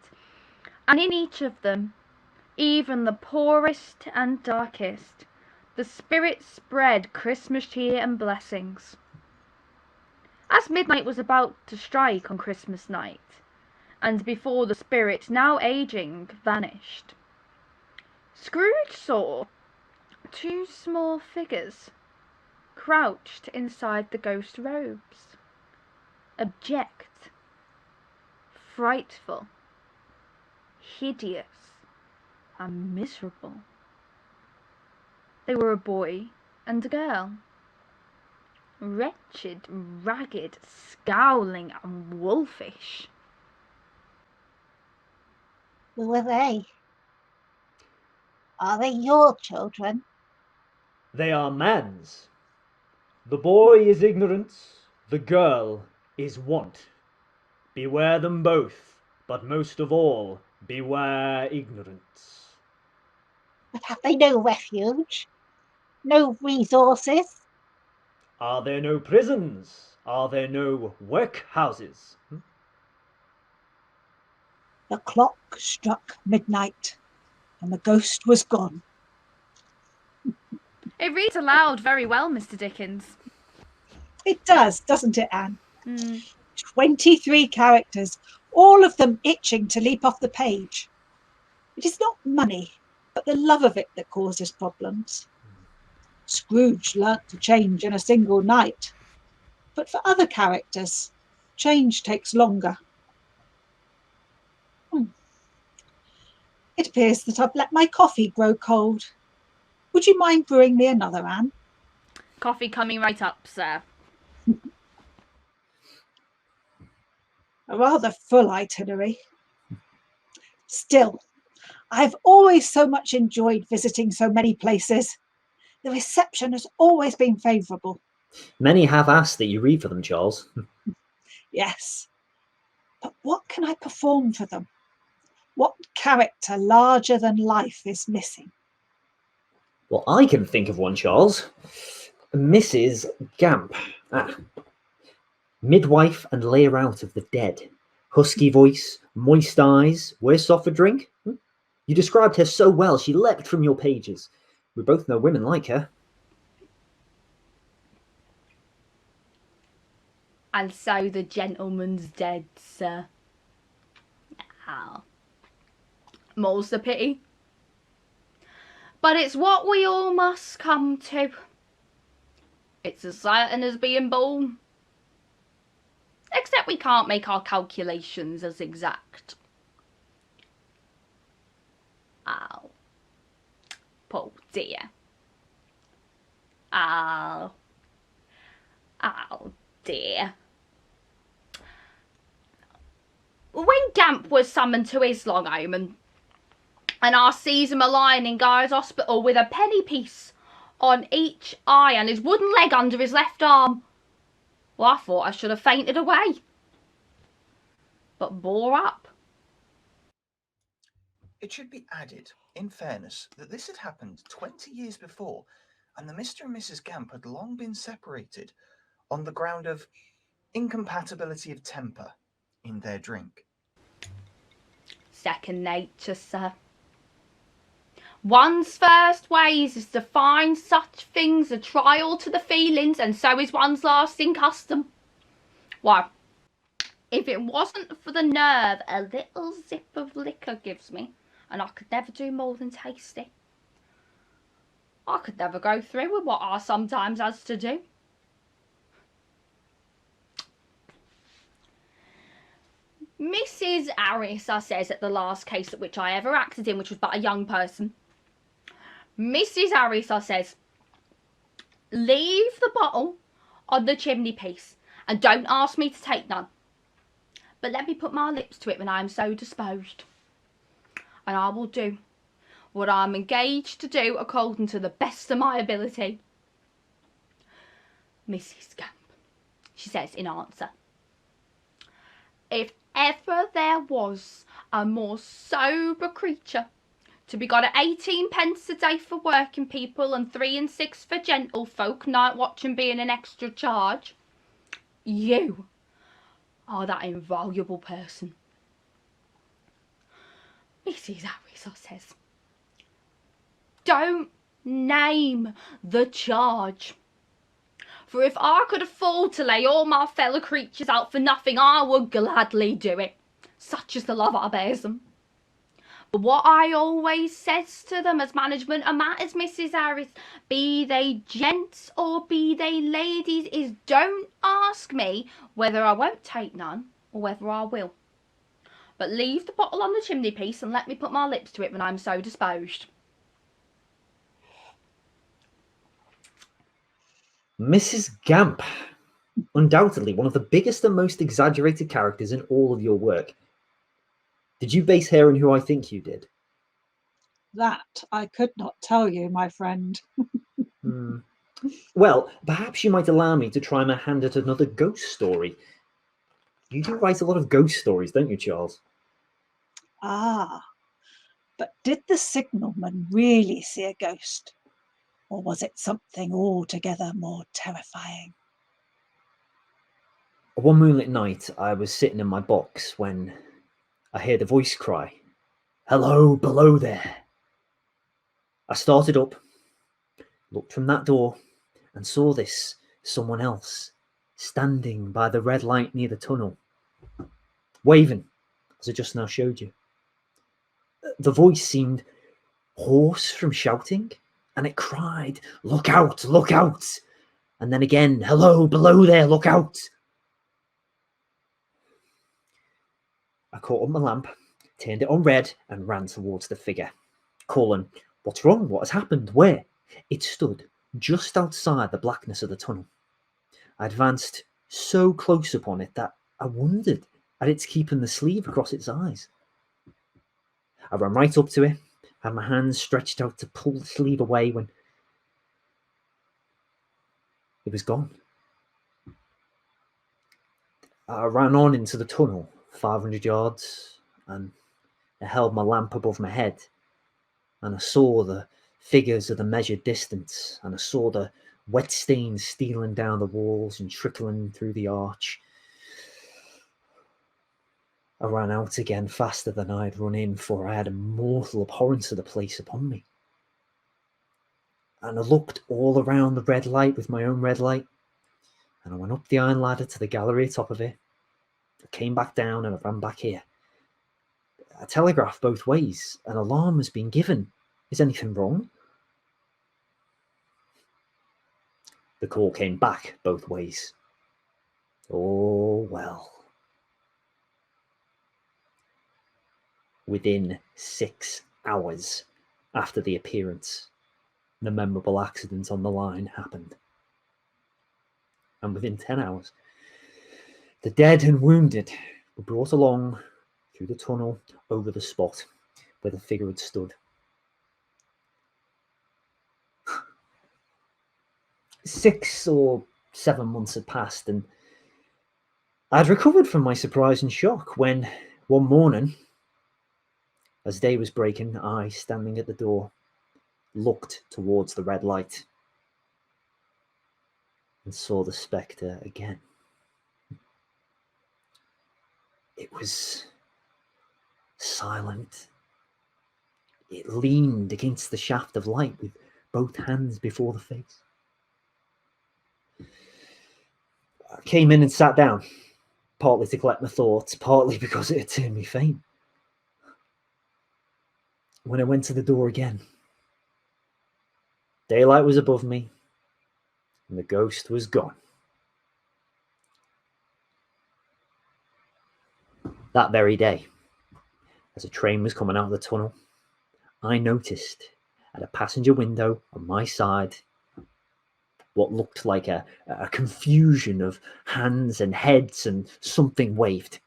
and in each of them, even the poorest and darkest, the spirit spread Christmas cheer and blessings. As midnight was about to strike on Christmas night, and before the spirit, now aging, vanished, Scrooge saw two small figures crouched inside the ghost robes, abject, frightful, hideous, and miserable. They were a boy and a girl, wretched, ragged, scowling, and wolfish. Who are they? Are they your children? They are man's. The boy is ignorance, the girl is want. Beware them both, but most of all, beware ignorance. But have they no refuge? No resources? Are there no prisons? Are there no workhouses? The clock struck midnight, and the ghost was gone. It reads aloud very well, Mr. Dickens. It does, doesn't it, Anne? 23 characters, all of them itching to leap off the page. It is not money, but the love of it that causes problems. Scrooge learnt to change in a single night, but for other characters, change takes longer. It appears that I've let my coffee grow cold. Would you mind brewing me another, Anne? Coffee coming right up, sir. A rather full itinerary. Still, I've always so much enjoyed visiting so many places. The reception has always been favourable. Many have asked that you read for them, Charles. Yes, but what can I perform for them? What character larger than life is missing? Well, I can think of one, Charles. Mrs. Gamp. Midwife and layer out of the dead. Husky voice, moist eyes, worse off a drink. You described her so well, she leapt from your pages. We both know women like her. And so the gentleman's dead, sir. Now, more's the pity. But it's what we all must come to. It's as certain as being born. Except we can't make our calculations as exact. Oh. Poor dear. Oh. Oh dear. When Gamp was summoned to his long home and I sees him lying in Guy's hospital with a penny piece on each eye and his wooden leg under his left arm, well, I thought I should have fainted away. But bore up. It should be added, in fairness, that this had happened 20 years before, and the Mr. and Mrs. Gamp had long been separated on the ground of incompatibility of temper in their drink. Second nature, sir. One's first ways is to find such things a trial to the feelings, and so is one's lasting custom. Why, if it wasn't for the nerve a little zip of liquor gives me, and I could never do more than taste it, I could never go through with what I sometimes has to do. Mrs. Harris, I says at the last case at which I ever acted in, which was but a young person. Mrs. Harris, I says, leave the bottle on the chimney piece and don't ask me to take none. But let me put my lips to it when I am so disposed. And I will do what I am engaged to do according to the best of my ability. Mrs. Gamp, she says in answer, if ever there was a more sober creature to be got at 18 pence a day for working people and 3 and 6 for gentlefolk, night watching being an extra charge, you are that invaluable person. Mrs. Harris, I says, don't name the charge. For if I could afford to lay all my fellow creatures out for nothing, I would gladly do it. Such is the love I bears them. But what I always says to them as management of matters, Mrs. Harris, be they gents or be they ladies, is don't ask me whether I won't take none or whether I will. But leave the bottle on the chimney piece and let me put my lips to it when I'm so disposed. Mrs. Gamp, undoubtedly one of the biggest and most exaggerated characters in all of your work. Did you base her on who I think you did? That I could not tell you, my friend. Well, perhaps you might allow me to try my hand at another ghost story. You do write a lot of ghost stories, don't you, Charles? Ah, but did the signalman really see a ghost? Or was it something altogether more terrifying? One moonlit night, I was sitting in my box when I heard a voice cry, "Hello, below there." I started up, looked from that door, and saw this someone else standing by the red light near the tunnel, waving, as I just now showed you. The voice seemed hoarse from shouting, and it cried, "Look out, look out!" And then again, "Hello, below there, look out!" I caught up my lamp, turned it on red, and ran towards the figure, calling, "What's wrong? What has happened? Where?" It stood just outside the blackness of the tunnel. I advanced so close upon it that I wondered at its keeping the sleeve across its eyes. I ran right up to it, had my hands stretched out to pull the sleeve away when it was gone. I ran on into the tunnel, 500 yards, and I held my lamp above my head, and I saw the figures of the measured distance, and I saw the wet stains stealing down the walls and trickling through the arch. I ran out again faster than I had run in, for I had a mortal abhorrence of the place upon me. And I looked all around the red light with my own red light, and I went up the iron ladder to the gallery atop of it. I came back down and I ran back here. I telegraphed both ways. An alarm has been given. Is anything wrong? The call came back both ways. Oh, well. Within 6 hours after the appearance, the memorable accident on the line happened. And within 10 hours, the dead and wounded were brought along through the tunnel over the spot where the figure had stood. 6 or 7 months had passed, and I'd recovered from my surprise and shock when, one morning, as day was breaking, I, standing at the door, looked towards the red light and saw the spectre again. It was silent. It leaned against the shaft of light with both hands before the face. I came in and sat down, partly to collect my thoughts, partly because it had turned me faint. When I went to the door again, daylight was above me, and the ghost was gone. That very day, as a train was coming out of the tunnel, I noticed at a passenger window on my side what looked like a confusion of hands and heads, and something waved.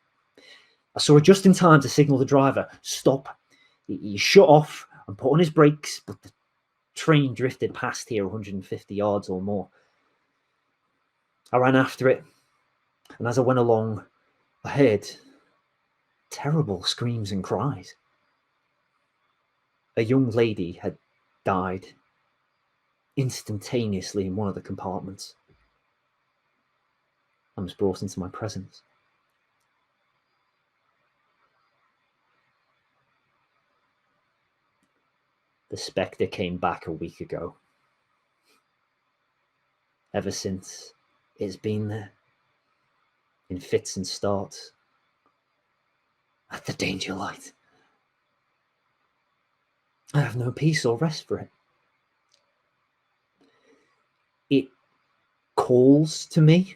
I saw it just in time to signal the driver, "Stop." He shut off and put on his brakes, but the train drifted past here 150 yards or more. I ran after it, and as I went along, I heard terrible screams and cries. A young lady had died instantaneously in one of the compartments and was brought into my presence. The spectre came back a week ago. Ever since, it's been there, in fits and starts, at the danger light. I have no peace or rest for it. It calls to me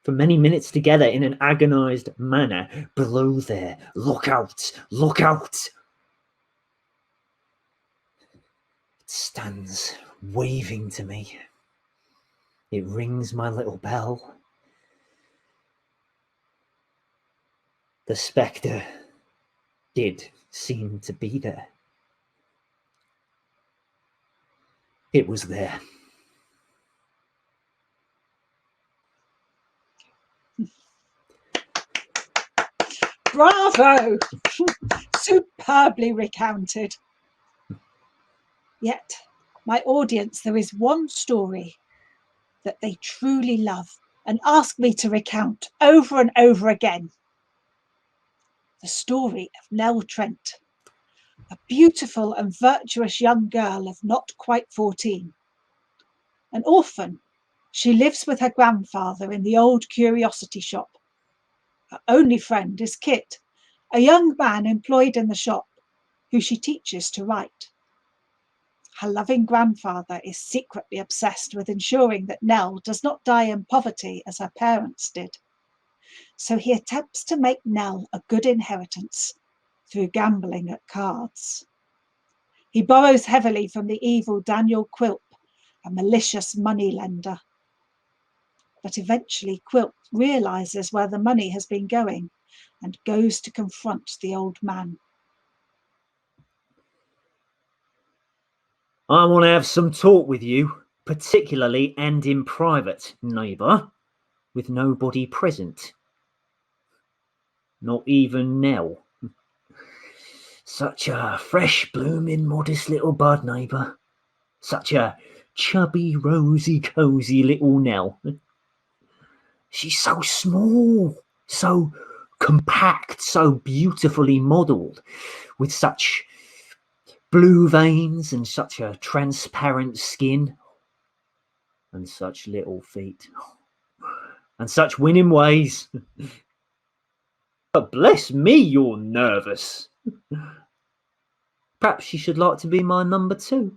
for many minutes together in an agonized manner. Below there, look out, look out. It stands waving to me. It rings my little bell. The spectre did seem to be there. It was there. Bravo! Superbly recounted. Yet, my audience, there is one story that they truly love and ask me to recount over and over again. The story of Nell Trent, a beautiful and virtuous young girl of not quite 14. An orphan, she lives with her grandfather in the old curiosity shop. Her only friend is Kit, a young man employed in the shop, who she teaches to write. Her loving grandfather is secretly obsessed with ensuring that Nell does not die in poverty as her parents did. So he attempts to make Nell a good inheritance through gambling at cards. He borrows heavily from the evil Daniel Quilp, a malicious moneylender. But eventually Quilp realizes where the money has been going and goes to confront the old man. I want to have some talk with you, particularly and in private, neighbour, with nobody present. Not even Nell. Such a fresh blooming modest little bud, neighbour. Such a chubby, rosy, cosy little Nell. She's so small, so compact, so beautifully modelled, with such blue veins and such a transparent skin, and such little feet, and such winning ways. But bless me, you're nervous. Perhaps you should like to be my number 2.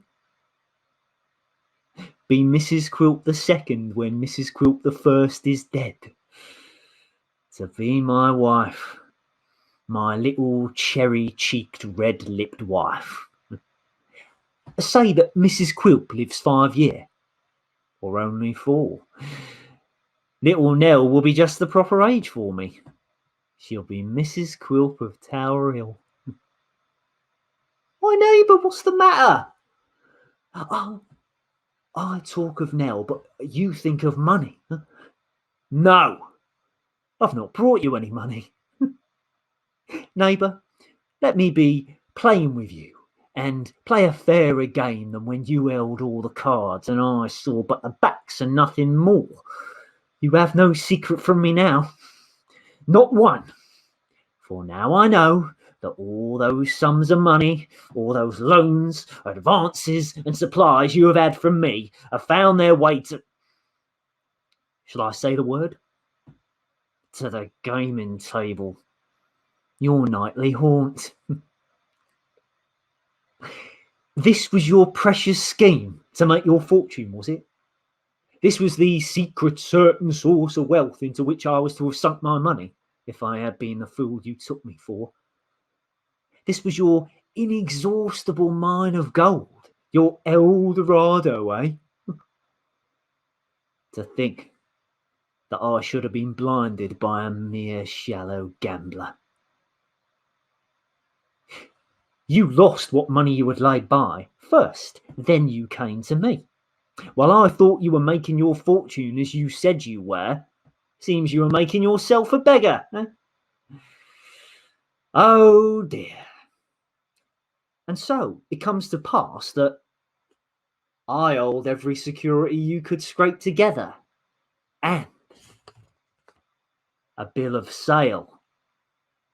Be Mrs. Quilp the second when Mrs. Quilp the first is dead. To be my wife, my little cherry-cheeked, red-lipped wife. Say that Mrs. Quilp lives 5 years, or only 4. Little Nell will be just the proper age for me. She'll be Mrs. Quilp of Tower Hill. Why, neighbour, what's the matter? Oh, I talk of Nell, but you think of money. No, I've not brought you any money. Neighbour, let me be plain with you and play a fairer game than when you held all the cards and I saw but the backs and nothing more. You have no secret from me now, not one. For now I know that all those sums of money, all those loans, advances and supplies you have had from me have found their way to... Shall I say the word? To the gaming table. Your nightly haunt. This was your precious scheme to make your fortune, was it? This was the secret certain source of wealth into which I was to have sunk my money, if I had been the fool you took me for. This was your inexhaustible mine of gold, your El Dorado, eh? To think that I should have been blinded by a mere shallow gambler. You lost what money you had laid by first, then you came to me. While I thought you were making your fortune as you said you were, seems you were making yourself a beggar. Eh? Oh dear. And so it comes to pass that I hold every security you could scrape together, and a bill of sale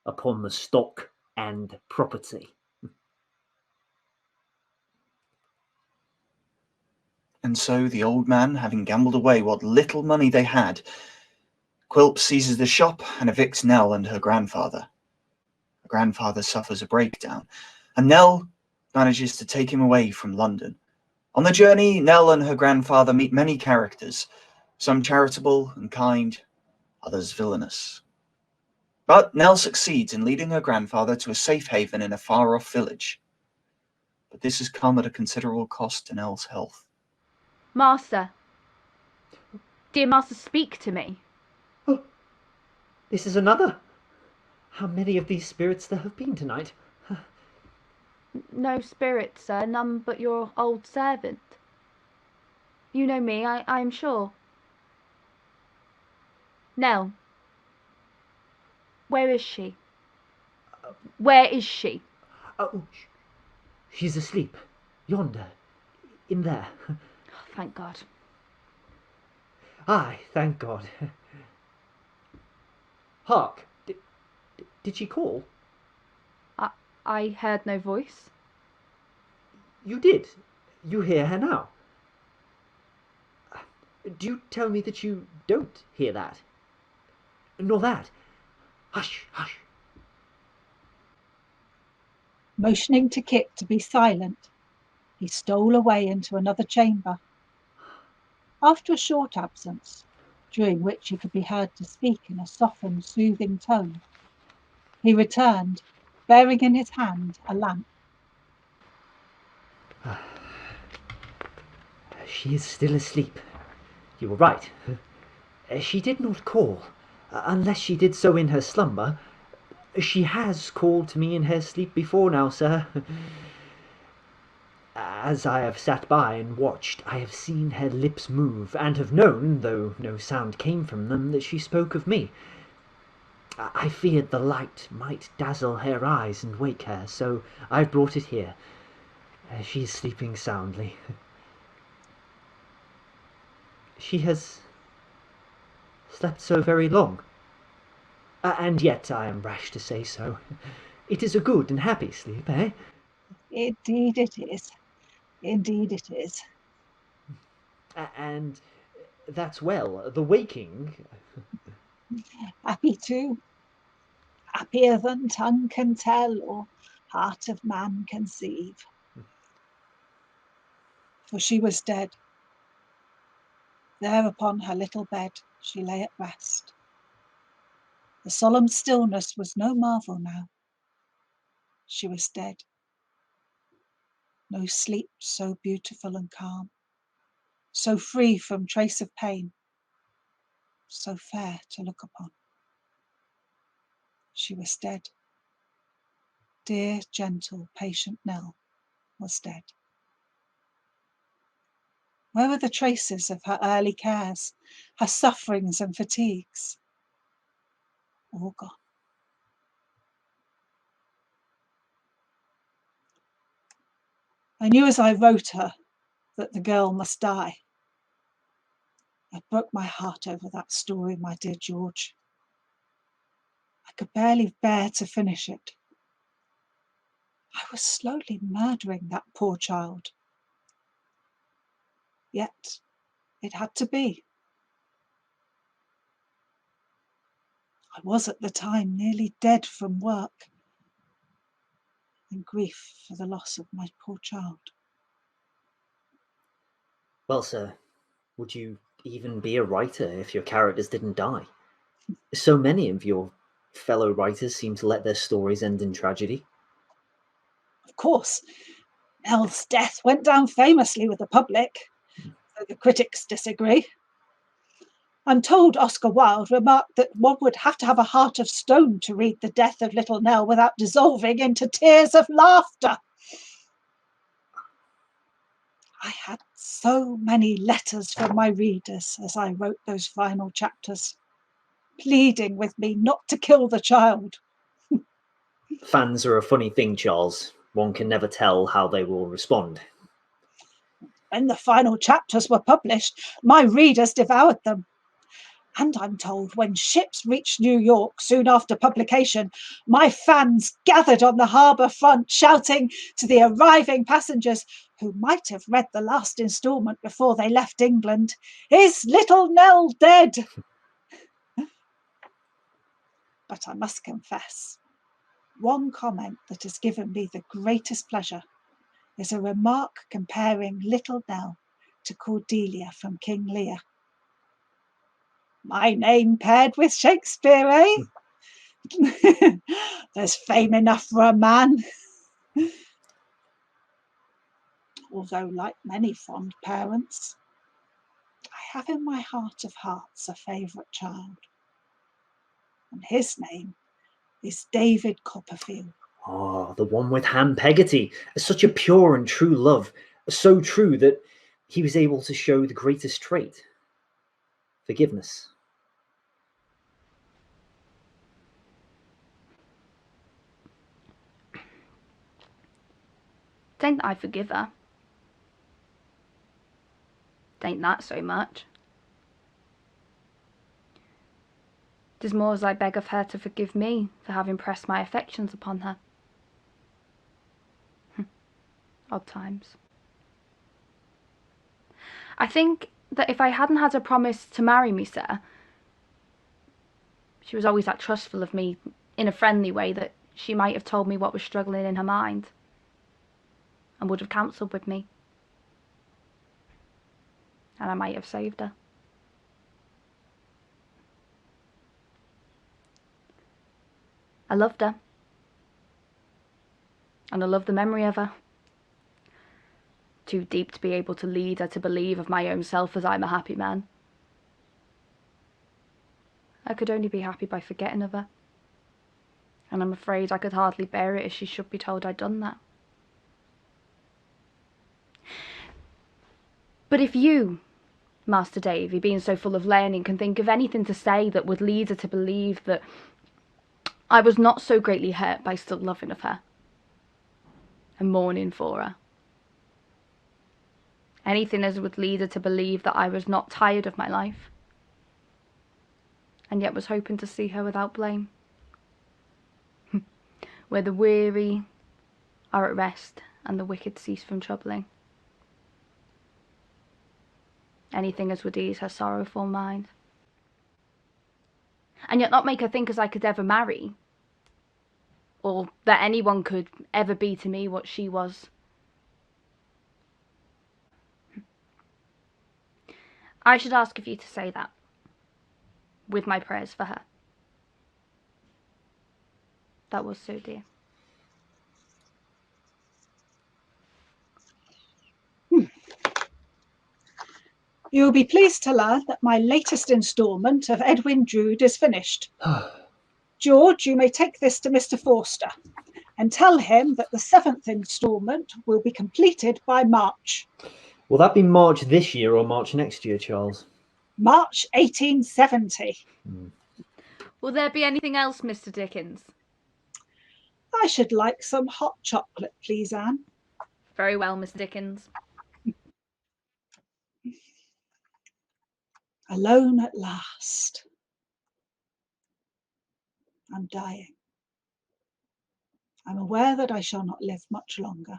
upon the stock and property. And so the old man, having gambled away what little money they had, Quilp seizes the shop and evicts Nell and her grandfather. Her grandfather suffers a breakdown, and Nell manages to take him away from London. On the journey, Nell and her grandfather meet many characters, some charitable and kind, others villainous. But Nell succeeds in leading her grandfather to a safe haven in a far-off village. But this has come at a considerable cost to Nell's health. Master. Dear master, speak to me. Oh, this is another. How many of these spirits there have been tonight? No spirit, sir, none but your old servant. You know me, I am sure. Nell. Where is she? Where is she? Oh, she's asleep. Yonder. In there. Oh, thank God. Aye, thank God. Hark! Did she call? I heard no voice. You did? You hear her now? Do you tell me that you don't hear that? Nor that? Hush, hush. Motioning to Kit to be silent, he stole away into another chamber. After a short absence, during which he could be heard to speak in a softened, soothing tone, he returned, bearing in his hand a lamp. She is still asleep. You were right. She did not call, unless she did so in her slumber. She has called to me in her sleep before now, sir. As I have sat by and watched, I have seen her lips move, and have known, though no sound came from them, that she spoke of me. I feared the light might dazzle her eyes and wake her, so I brought it here. She is sleeping soundly. She has slept so very long. And yet I am rash to say so. It is a good and happy sleep, eh? Indeed it is. Indeed it is. And that's well. The waking... Happy too. Happier than tongue can tell or heart of man conceive. For she was dead. There upon her little bed she lay at rest. The solemn stillness was no marvel now. She was dead. No sleep so beautiful and calm, so free from trace of pain, so fair to look upon. She was dead. Dear, gentle, patient Nell was dead. Where were the traces of her early cares, her sufferings and fatigues? All gone. I knew as I wrote her that the girl must die. I broke my heart over that story, my dear George. I could barely bear to finish it. I was slowly murdering that poor child. Yet it had to be. I was at the time nearly dead from work and grief for the loss of my poor child. Well, sir, would you even be a writer if your characters didn't die? So many of your fellow writers seem to let their stories end in tragedy. Of course, Nell's death went down famously with the public, though the critics disagree. I'm told Oscar Wilde remarked that one would have to have a heart of stone to read the death of little Nell without dissolving into tears of laughter. I had so many letters from my readers as I wrote those final chapters, pleading with me not to kill the child. Fans are a funny thing, Charles. One can never tell how they will respond. When the final chapters were published, my readers devoured them. And I'm told when ships reached New York soon after publication, my fans gathered on the harbour front shouting to the arriving passengers, who might have read the last instalment before they left England. Is little Nell dead? But I must confess, one comment that has given me the greatest pleasure is a remark comparing little Nell to Cordelia from King Lear. My name paired with Shakespeare, eh? There's fame enough for a man. Although, like many fond parents, I have in my heart of hearts a favourite child, and his name is David Copperfield. Oh, the one with Ham Peggotty. Such a pure and true love, so true that he was able to show the greatest trait, forgiveness. Tain't I forgive her. Tain't that so much. 'Tis more as I beg of her to forgive me for having pressed my affections upon her. Odd times. I think that if I hadn't had her promise to marry me, sir, she was always that trustful of me in a friendly way that she might have told me what was struggling in her mind and would have counselled with me, and I might have saved her. I loved her, and I loved the memory of her. Too deep to be able to lead her to believe of my own self as I'm a happy man. I could only be happy by forgetting of her, and I'm afraid I could hardly bear it as she should be told I'd done that. But if you, Master Davy, being so full of learning, can think of anything to say that would lead her to believe that I was not so greatly hurt by still loving of her and mourning for her, anything as would lead her to believe that I was not tired of my life, and yet was hoping to see her without blame, where the weary are at rest and the wicked cease from troubling, anything as would ease her sorrowful mind, and yet not make her think as I could ever marry, or that anyone could ever be to me what she was. I should ask of you to say that, with my prayers for her. That was so dear. You will be pleased to learn that my latest instalment of Edwin Drood is finished. George, you may take this to Mr. Forster and tell him that the 7th instalment will be completed by March. Will that be March this year or March next year, Charles? March 1870. Will there be anything else, Mr. Dickens? I should like some hot chocolate, please, Anne. Very well, Mr. Dickens. Alone at last. I'm dying. I'm aware that I shall not live much longer.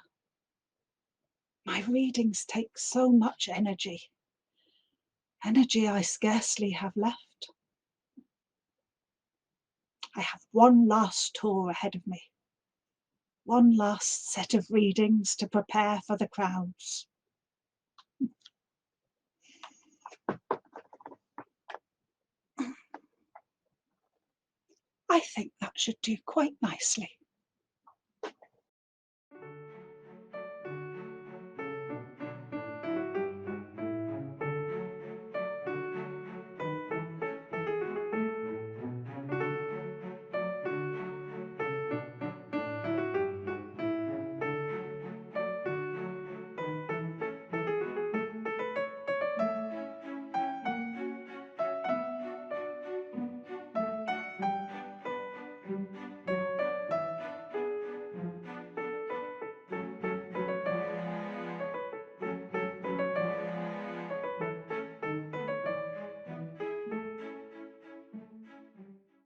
My readings take so much energy. Energy I scarcely have left. I have one last tour ahead of me. One last set of readings to prepare for the crowds. I think that should do quite nicely.